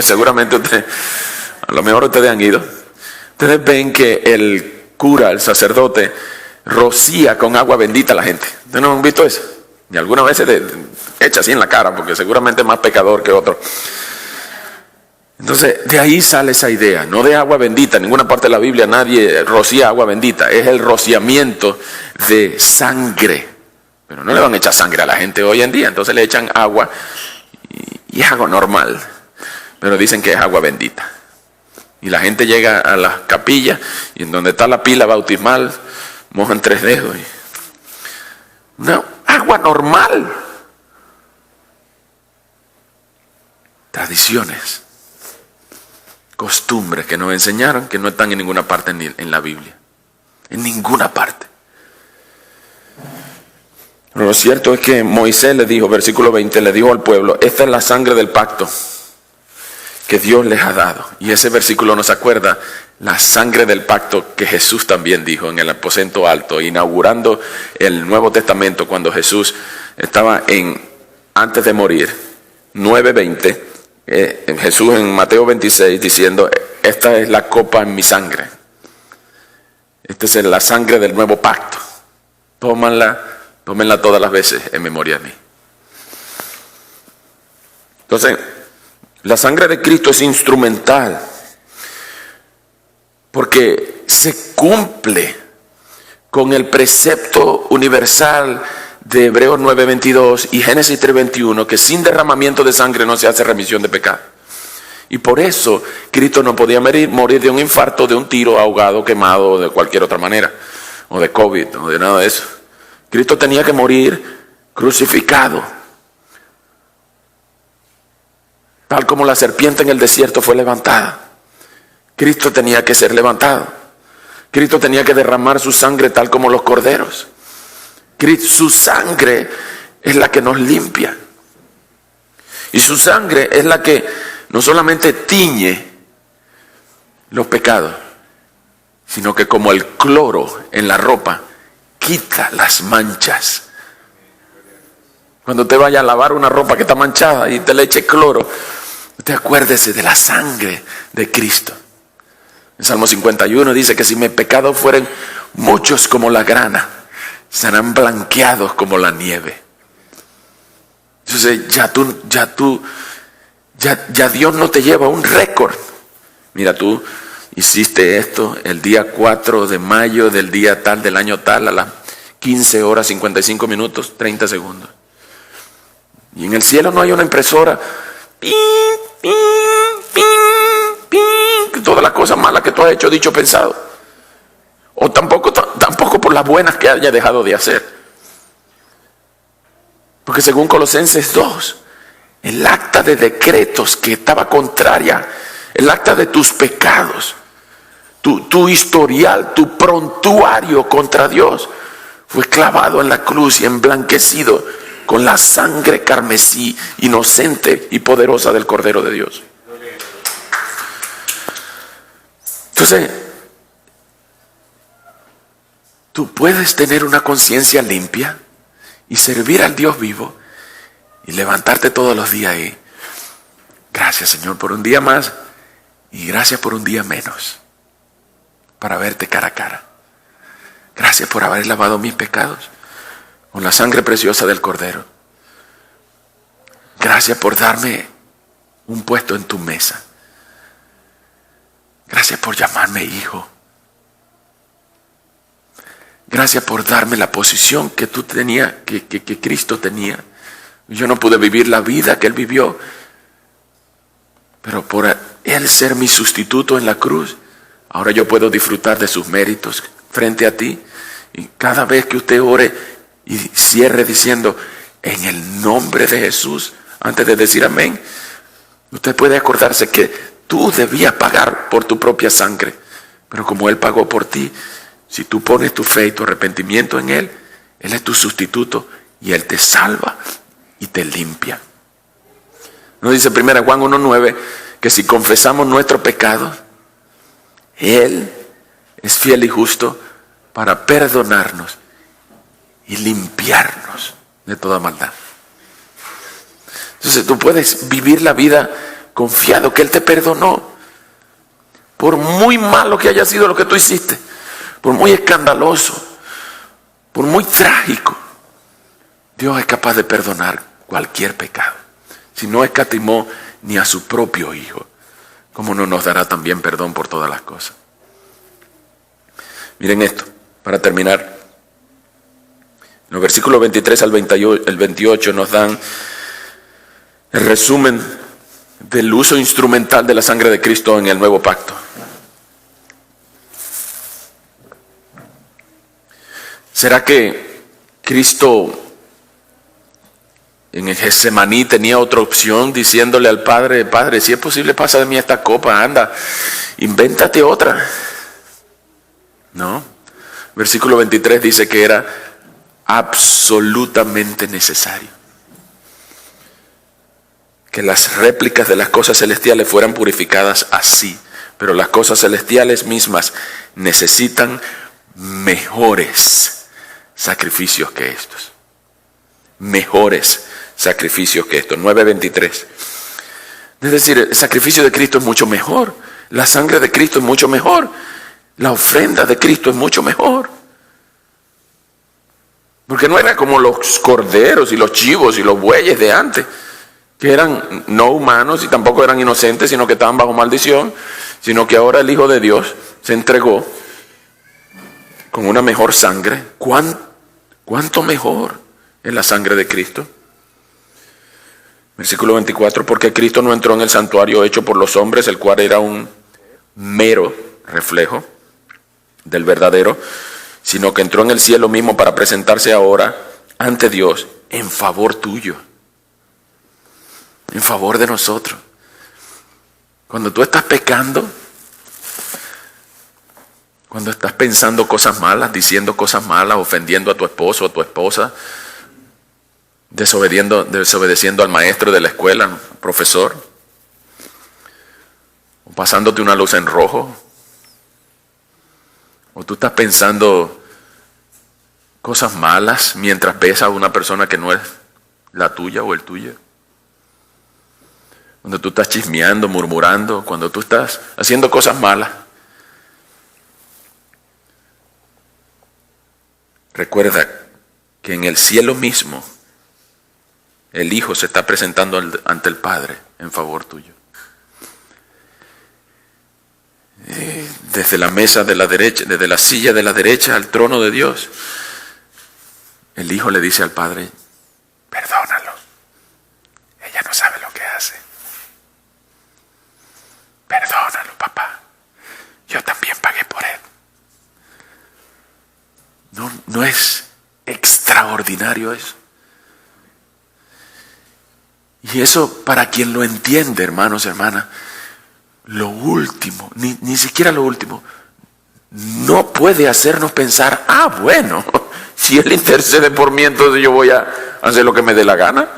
seguramente a lo mejor ustedes han ido, ustedes ven que el cura, el sacerdote, rocía con agua bendita a la gente. ¿Ustedes no han visto eso? Y algunas veces echa así en la cara, porque seguramente es más pecador que otro. Entonces, de ahí sale esa idea, no de agua bendita. En ninguna parte de la Biblia nadie rocía agua bendita. Es el rociamiento de sangre. Pero no le van a echar sangre a la gente hoy en día. Entonces le echan agua y es agua normal. Pero dicen que es agua bendita. Y la gente llega a las capillas y en donde está la pila bautismal, mojan 3 dedos. No, agua normal. Tradiciones, costumbres que nos enseñaron que no están en ninguna parte en la Biblia. En ninguna parte. Pero lo cierto es que Moisés le dijo, versículo 20, le dijo al pueblo, esta es la sangre del pacto que Dios les ha dado. Y ese versículo nos acuerda la sangre del pacto que Jesús también dijo en el aposento alto, inaugurando el Nuevo Testamento cuando Jesús estaba antes de morir, 9:20, Jesús en Mateo 26 diciendo, esta es la copa en mi sangre. Esta es la sangre del nuevo pacto. Tómenla todas las veces en memoria de mí. Entonces, la sangre de Cristo es instrumental porque se cumple con el precepto universal de Hebreos 9:22 y Génesis 3:21, que sin derramamiento de sangre no se hace remisión de pecado. Y por eso Cristo no podía morir de un infarto, de un tiro, ahogado, quemado, o de cualquier otra manera, o de COVID, o de nada de eso. Cristo tenía que morir crucificado. Tal como la serpiente en el desierto fue levantada, Cristo tenía que ser levantado. Cristo tenía que derramar su sangre tal como los corderos. Su sangre es la que nos limpia. Y su sangre es la que no solamente tiñe los pecados, sino que como el cloro en la ropa, quita las manchas. Cuando te vaya a lavar una ropa que está manchada y te le eche cloro, te acuérdese de la sangre de Cristo. En Salmo 51 dice que si mis pecados fueren muchos como la grana, serán blanqueados como la nieve. Entonces ya Dios no te lleva un récord. Mira, tú hiciste esto el día 4 de mayo del día tal, del año tal, a las 15 horas 55 minutos 30 segundos. Y en el cielo no hay una impresora. Ping, ping, ping, ping, todas las cosas malas que tú has hecho, dicho, pensado. O tampoco por las buenas que haya dejado de hacer. Porque según Colosenses 2, el acta de decretos que estaba contraria, el acta de tus pecados, tu historial, tu prontuario contra Dios, fue clavado en la cruz y emblanquecido con la sangre carmesí, inocente y poderosa del Cordero de Dios. Entonces, tú puedes tener una conciencia limpia y servir al Dios vivo y levantarte todos los días y gracias, Señor, por un día más y gracias por un día menos para verte cara a cara. Gracias por haber lavado mis pecados con la sangre preciosa del Cordero. Gracias por darme un puesto en tu mesa. Gracias por llamarme hijo. Gracias por darme la posición que tú tenías, que Cristo tenía. Yo no pude vivir la vida que Él vivió, pero por Él ser mi sustituto en la cruz, ahora yo puedo disfrutar de sus méritos frente a ti. Y cada vez que usted ore y cierre diciendo en el nombre de Jesús, antes de decir amén, usted puede acordarse que tú debías pagar por tu propia sangre, pero como Él pagó por ti, si tú pones tu fe y tu arrepentimiento en Él, Él es tu sustituto y Él te salva y te limpia. Nos dice 1 Juan 1:9 que si confesamos nuestros pecados, Él es fiel y justo para perdonarnos y limpiarnos de toda maldad. Entonces tú puedes vivir la vida confiado que Él te perdonó. Por muy malo que haya sido lo que tú hiciste, por muy escandaloso, por muy trágico, Dios es capaz de perdonar cualquier pecado. Si no escatimó ni a su propio Hijo, ¿cómo no nos dará también perdón por todas las cosas? Miren esto, para terminar. En los versículos 23 al 28 nos dan el resumen del uso instrumental de la sangre de Cristo en el nuevo pacto. ¿Será que Cristo en el Getsemaní tenía otra opción diciéndole al Padre, Padre, si es posible pasa de mí esta copa, anda, invéntate otra? No. Versículo 23 dice que era absolutamente necesario que las réplicas de las cosas celestiales fueran purificadas así, pero las cosas celestiales mismas necesitan mejores sacrificios que estos. Mejores sacrificios que estos. 9:23. Es decir, el sacrificio de Cristo es mucho mejor. La sangre de Cristo es mucho mejor. La ofrenda de Cristo es mucho mejor. Porque no era como los corderos y los chivos y los bueyes de antes, que eran no humanos y tampoco eran inocentes, sino que estaban bajo maldición, sino que ahora el Hijo de Dios se entregó con una mejor sangre. ¿Cuánto mejor es la sangre de Cristo? Versículo 24, porque Cristo no entró en el santuario hecho por los hombres, el cual era un mero reflejo del verdadero, sino que entró en el cielo mismo para presentarse ahora ante Dios en favor tuyo, en favor de nosotros. Cuando tú estás pecando, cuando estás pensando cosas malas, diciendo cosas malas, ofendiendo a tu esposo o a tu esposa, desobedeciendo al maestro de la escuela, al profesor, o pasándote una luz en rojo, o tú estás pensando cosas malas mientras ves a una persona que no es la tuya o el tuyo. Cuando tú estás chismeando, murmurando, cuando tú estás haciendo cosas malas, recuerda que en el cielo mismo el Hijo se está presentando ante el Padre en favor tuyo. Desde la mesa de la derecha, desde la silla de la derecha al trono de Dios, el Hijo le dice al Padre, perdónalo, ella no sabe lo que hace. Perdónalo, papá, yo también pagué por él. ¿No es extraordinario eso? Y eso, para quien lo entiende, hermanos, hermanas, lo último, ni siquiera lo último, no puede hacernos pensar, bueno, si Él intercede por mí, entonces yo voy a hacer lo que me dé la gana.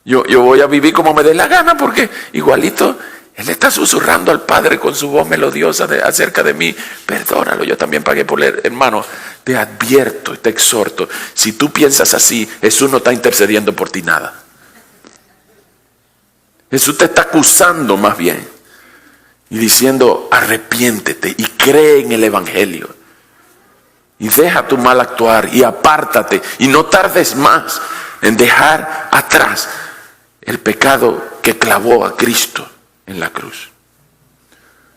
Yo voy a vivir como me dé la gana, porque igualito Él está susurrando al Padre con su voz melodiosa acerca de mí. Perdónalo, yo también pagué por él. Hermano, te advierto y te exhorto, si tú piensas así, Jesús no está intercediendo por ti nada. Jesús te está acusando más bien y diciendo, arrepiéntete y cree en el Evangelio. Y deja tu mal actuar y apártate y no tardes más en dejar atrás el pecado que clavó a Cristo en la cruz.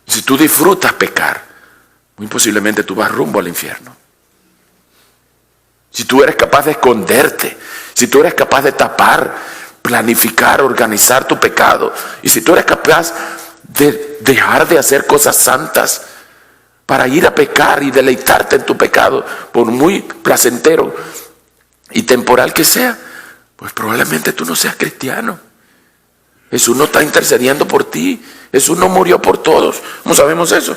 Si tú disfrutas pecar, muy posiblemente tú vas rumbo al infierno. Si tú eres capaz de esconderte, si tú eres capaz de tapar, planificar, organizar tu pecado, y si tú eres capaz de dejar de hacer cosas santas para ir a pecar y deleitarte en tu pecado, por muy placentero y temporal que sea, pues probablemente tú no seas cristiano. Jesús no está intercediendo por ti. Jesús no murió por todos. ¿Cómo sabemos eso?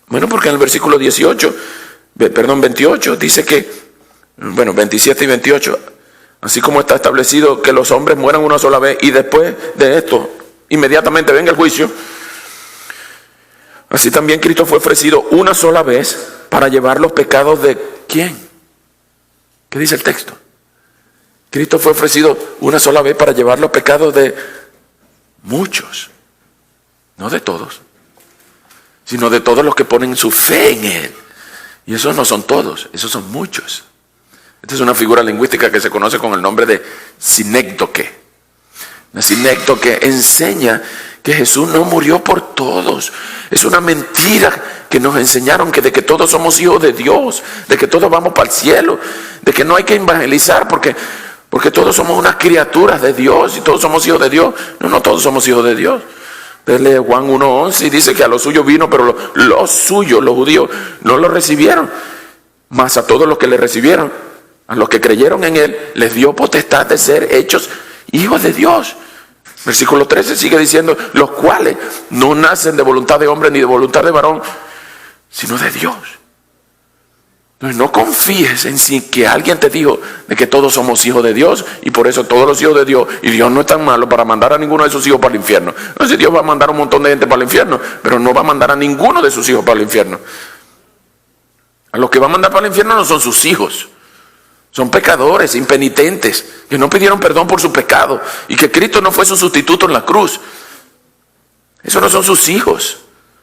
Bueno, porque en el versículo 28 dice que, 27 y 28, así como está establecido que los hombres mueran una sola vez y después de esto, inmediatamente venga el juicio, así también Cristo fue ofrecido una sola vez para llevar los pecados de ¿quién? ¿Qué dice el texto? Cristo fue ofrecido una sola vez para llevar los pecados de muchos, no de todos, sino de todos los que ponen su fe en Él. Y esos no son todos, esos son muchos. Esta es una figura lingüística que se conoce con el nombre de sinécdoque. La sinécdoque enseña que Jesús no murió por todos. Es una mentira que nos enseñaron de que todos somos hijos de Dios, de que todos vamos para el cielo, de que no hay que evangelizar porque todos somos unas criaturas de Dios y todos somos hijos de Dios. No todos somos hijos de Dios. Lee Juan 1:11 y dice que a los suyos vino, pero los suyos, los judíos, no lo recibieron. Mas a todos los que le recibieron, a los que creyeron en Él, les dio potestad de ser hechos hijos de Dios. Versículo 13 sigue diciendo, los cuales no nacen de voluntad de hombre ni de voluntad de varón, sino de Dios. Entonces no confíes en sí que alguien te dijo de que todos somos hijos de Dios y por eso todos los hijos de Dios, y Dios no es tan malo para mandar a ninguno de sus hijos para el infierno. No sé, Dios va a mandar a un montón de gente para el infierno, pero no va a mandar a ninguno de sus hijos para el infierno. A los que va a mandar para el infierno no son sus hijos, son pecadores, impenitentes, que no pidieron perdón por su pecado y que Cristo no fue su sustituto en la cruz. Esos no son sus hijos.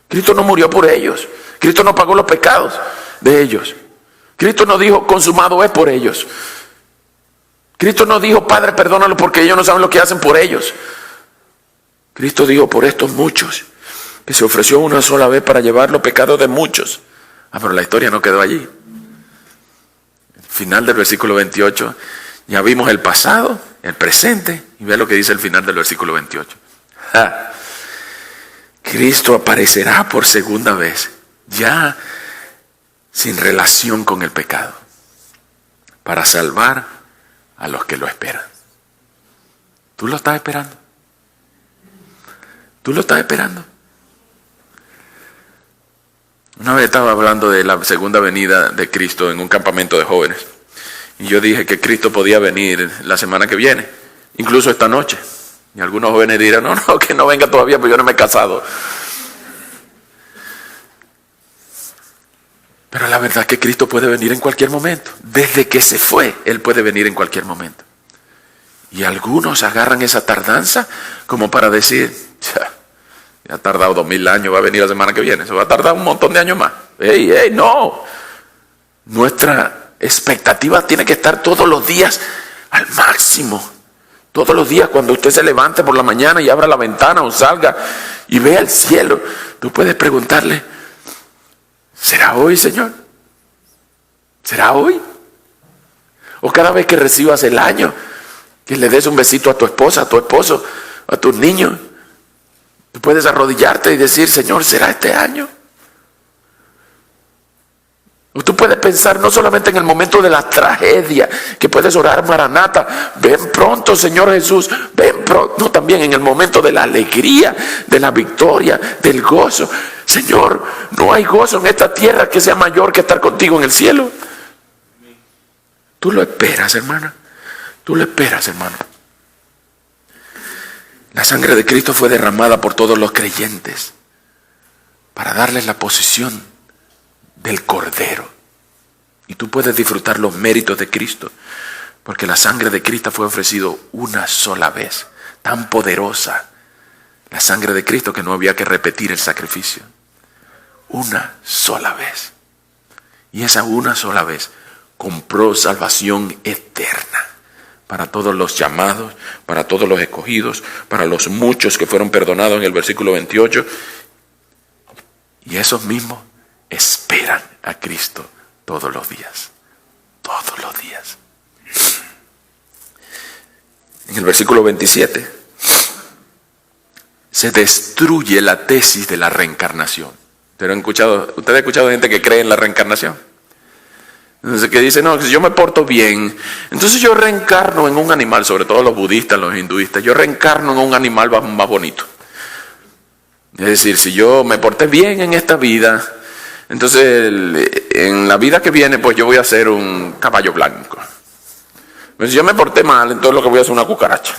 Cristo no murió por ellos. Cristo no pagó los pecados de ellos. Cristo no dijo, consumado es por ellos. Cristo no dijo, Padre, perdónalo porque ellos no saben lo que hacen por ellos. Cristo dijo, por estos muchos, que se ofreció una sola vez para llevar los pecados de muchos. Pero la historia no quedó allí. Al final del versículo 28, ya vimos el pasado, el presente, y ve lo que dice el final del versículo 28. Cristo aparecerá por segunda vez, ya sin relación con el pecado, para salvar a los que lo esperan. ¿Tú lo estás esperando? ¿Tú lo estás esperando? Una vez estaba hablando de la segunda venida de Cristo en un campamento de jóvenes, y yo dije que Cristo podía venir la semana que viene, incluso esta noche. Y algunos jóvenes dirán, no, que no venga todavía, porque yo no me he casado. Pero la verdad es que Cristo puede venir en cualquier momento. Desde que se fue, Él puede venir en cualquier momento. Y algunos agarran esa tardanza como para decir, ya ha tardado 2000 años, va a venir la semana que viene. Se va a tardar un montón de años más. No. Nuestra expectativa tiene que estar todos los días al máximo. Todos los días cuando usted se levante por la mañana y abra la ventana o salga y vea el cielo, tú puedes preguntarle, ¿será hoy, Señor? ¿Será hoy? O cada vez que recibas el año, que le des un besito a tu esposa, a tu esposo, a tus niños, tú puedes arrodillarte y decir, Señor, ¿será este año? O tú puedes pensar no solamente en el momento de la tragedia, que puedes orar, Maranata, ven pronto, Señor Jesús, ven pronto. No, también en el momento de la alegría, de la victoria, del gozo. Señor, no hay gozo en esta tierra que sea mayor que estar contigo en el cielo. Tú lo esperas, hermana. Tú lo esperas, hermano. La sangre de Cristo fue derramada por todos los creyentes para darles la posición del Cordero. Y tú puedes disfrutar los méritos de Cristo, porque la sangre de Cristo fue ofrecido una sola vez, tan poderosa, la sangre de Cristo, que no había que repetir el sacrificio, una sola vez. Y esa una sola vez compró salvación eterna para todos los llamados, para todos los escogidos, para los muchos que fueron perdonados en el versículo 28. Y esos mismos esperan a Cristo todos los días. Todos los días. En el versículo 27 se destruye la tesis de la reencarnación. ¿Ustedes han escuchado gente que cree en la reencarnación? Entonces que dice, no, si yo me porto bien, entonces yo reencarno en un animal, sobre todo los budistas, los hinduistas, yo reencarno en un animal más bonito. Es decir, si yo me porté bien en esta vida, entonces en la vida que viene, pues yo voy a ser un caballo blanco. Pero si yo me porté mal, entonces lo que voy a hacer es una cucaracha.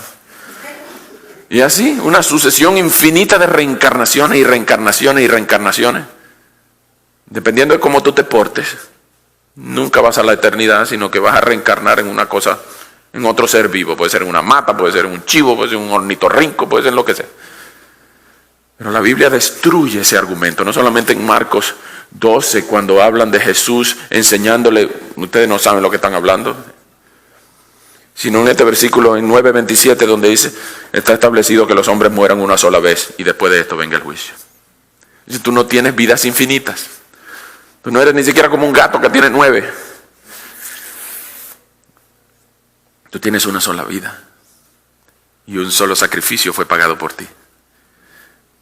Y así, una sucesión infinita de reencarnaciones y reencarnaciones y reencarnaciones. Dependiendo de cómo tú te portes, nunca vas a la eternidad, sino que vas a reencarnar en una cosa, en otro ser vivo. Puede ser en una mata, puede ser en un chivo, puede ser en un ornitorrinco, puede ser en lo que sea. Pero la Biblia destruye ese argumento, no solamente en Marcos 12, cuando hablan de Jesús enseñándole, ustedes no saben lo que están hablando, sino en este versículo, en 9:27, donde dice, está establecido que los hombres mueran una sola vez y después de esto venga el juicio. Dice, tú no tienes vidas infinitas. Tú no eres ni siquiera como un gato que tiene 9. Tú tienes una sola vida y un solo sacrificio fue pagado por ti.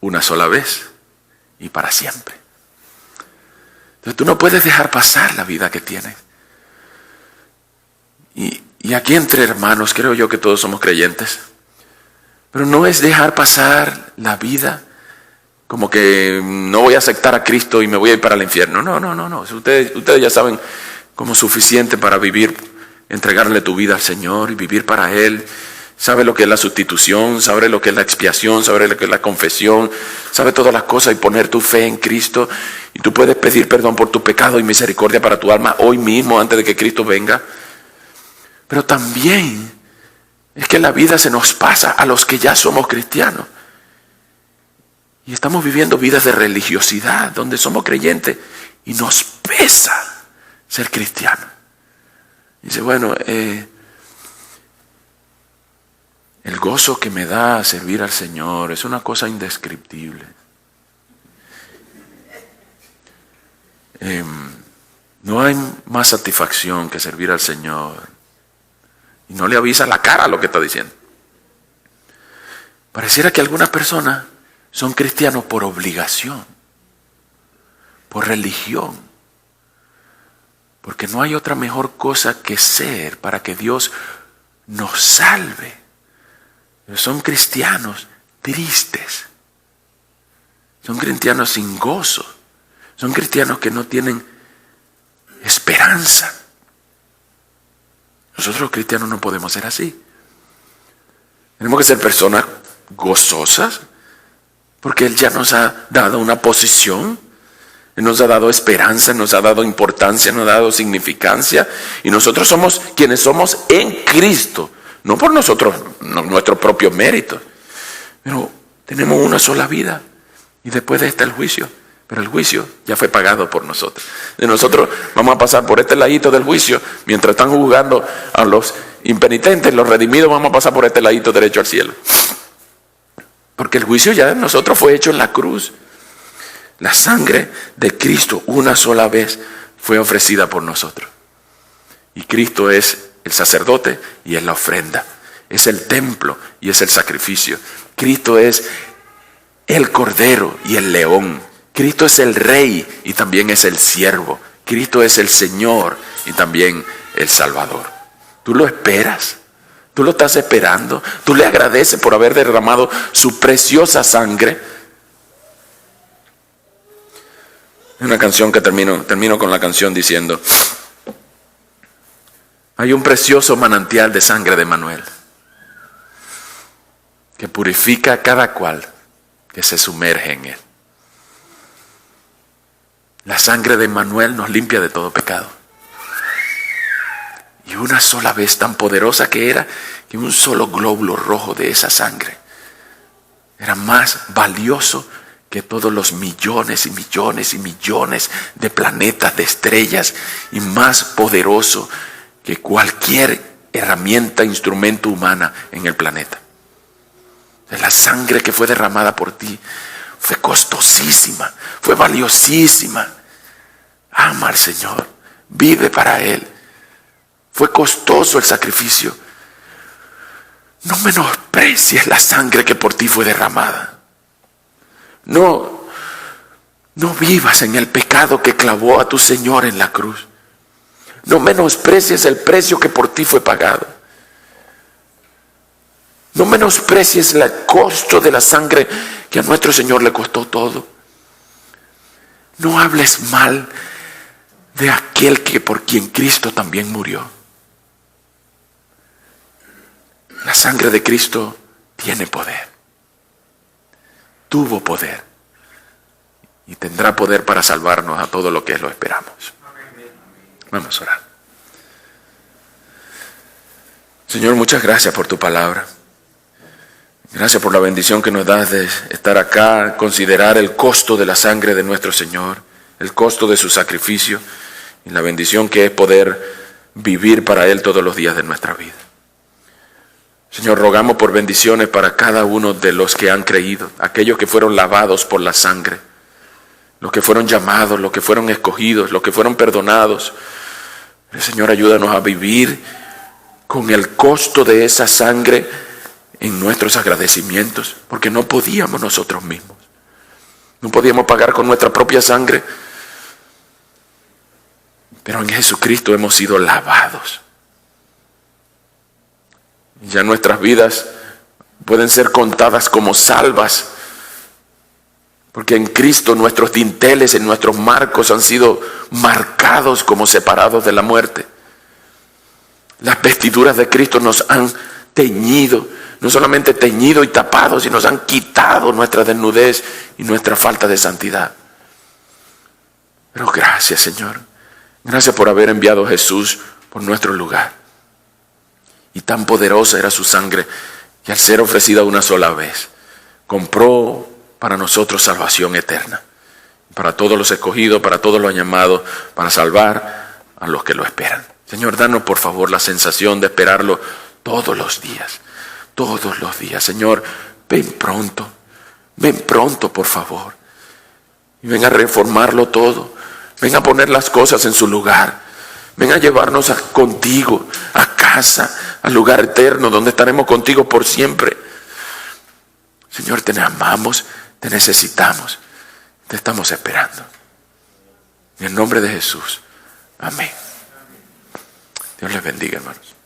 Una sola vez y para siempre. Entonces tú no puedes dejar pasar la vida que tienes. Y aquí entre hermanos, creo yo que todos somos creyentes. Pero no es dejar pasar la vida como que no voy a aceptar a Cristo y me voy a ir para el infierno. No. Ustedes ya saben como suficiente para vivir, entregarle tu vida al Señor y vivir para Él. Sabe lo que es la sustitución, sabe lo que es la expiación, sabe lo que es la confesión, sabe todas las cosas y poner tu fe en Cristo. Y tú puedes pedir perdón por tu pecado y misericordia para tu alma hoy mismo antes de que Cristo venga. Pero también es que la vida se nos pasa a los que ya somos cristianos. Y estamos viviendo vidas de religiosidad, donde somos creyentes y nos pesa ser cristiano. Dice, bueno, el gozo que me da servir al Señor es una cosa indescriptible. No hay más satisfacción que servir al Señor. Y no le avisa la cara lo que está diciendo. Pareciera que algunas personas son cristianos por obligación, por religión. Porque no hay otra mejor cosa que ser para que Dios nos salve. Pero son cristianos tristes. Son cristianos sin gozo. Son cristianos que no tienen esperanza. Nosotros los cristianos no podemos ser así. Tenemos que ser personas gozosas, porque Él ya nos ha dado una posición, Él nos ha dado esperanza, nos ha dado importancia, nos ha dado significancia, y nosotros somos quienes somos en Cristo, no por nosotros, no, nuestros propios méritos, pero tenemos una sola vida, y después de este el juicio. Pero el juicio ya fue pagado por nosotros. De nosotros vamos a pasar por este ladito del juicio. Mientras están juzgando a los impenitentes, los redimidos, vamos a pasar por este ladito derecho al cielo. Porque el juicio ya de nosotros fue hecho en la cruz. La sangre de Cristo una sola vez fue ofrecida por nosotros. Y Cristo es el sacerdote y es la ofrenda. Es el templo y es el sacrificio. Cristo es el cordero y el león. Cristo es el rey y también es el siervo. Cristo es el Señor y también el Salvador. ¿Tú lo esperas? ¿Tú lo estás esperando? ¿Tú le agradeces por haber derramado su preciosa sangre? Una canción que termino con la canción diciendo: hay un precioso manantial de sangre de Manuel que purifica a cada cual que se sumerge en él. La sangre de Manuel nos limpia de todo pecado. Y una sola vez, tan poderosa que era, que un solo glóbulo rojo de esa sangre era más valioso que todos los millones y millones y millones de planetas, de estrellas, y más poderoso que cualquier herramienta, instrumento humana en el planeta. La sangre que fue derramada por ti fue costosísima, fue valiosísima. Ama al Señor, vive para Él. Fue costoso el sacrificio. No menosprecies la sangre que por ti fue derramada. No vivas en el pecado que clavó a tu Señor en la cruz. No menosprecies el precio que por ti fue pagado. No menosprecies el costo de la sangre que a nuestro Señor le costó todo. No hables mal de aquel que por quien Cristo también murió. La sangre de Cristo tiene poder. Tuvo poder. Y tendrá poder para salvarnos a todo lo que lo esperamos. Vamos a orar. Señor, muchas gracias por tu palabra. Gracias por la bendición que nos das de estar acá, considerar el costo de la sangre de nuestro Señor, el costo de su sacrificio y la bendición que es poder vivir para Él todos los días de nuestra vida. Señor, rogamos por bendiciones para cada uno de los que han creído, aquellos que fueron lavados por la sangre, los que fueron llamados, los que fueron escogidos, los que fueron perdonados. Señor, ayúdanos a vivir con el costo de esa sangre en nuestros agradecimientos, porque no podíamos nosotros mismos. No podíamos pagar con nuestra propia sangre, pero en Jesucristo hemos sido lavados. Ya nuestras vidas pueden ser contadas como salvas, porque en Cristo nuestros dinteles y nuestros marcos han sido marcados como separados de la muerte. Las vestiduras de Cristo nos han teñido, no solamente teñido y tapado, sino nos han quitado nuestra desnudez y nuestra falta de santidad. Pero gracias, Señor. Gracias por haber enviado a Jesús por nuestro lugar. Y tan poderosa era su sangre que al ser ofrecida una sola vez, compró para nosotros salvación eterna. Para todos los escogidos, para todos los llamados, para salvar a los que lo esperan. Señor, danos por favor la sensación de esperarlo todos los días. Todos los días. Señor, ven pronto por favor. Y ven a reformarlo todo. Ven a poner las cosas en su lugar. Ven a llevarnos contigo a casa, al lugar eterno donde estaremos contigo por siempre. Señor, te amamos, te necesitamos, te estamos esperando. En el nombre de Jesús. Amén. Dios les bendiga, hermanos.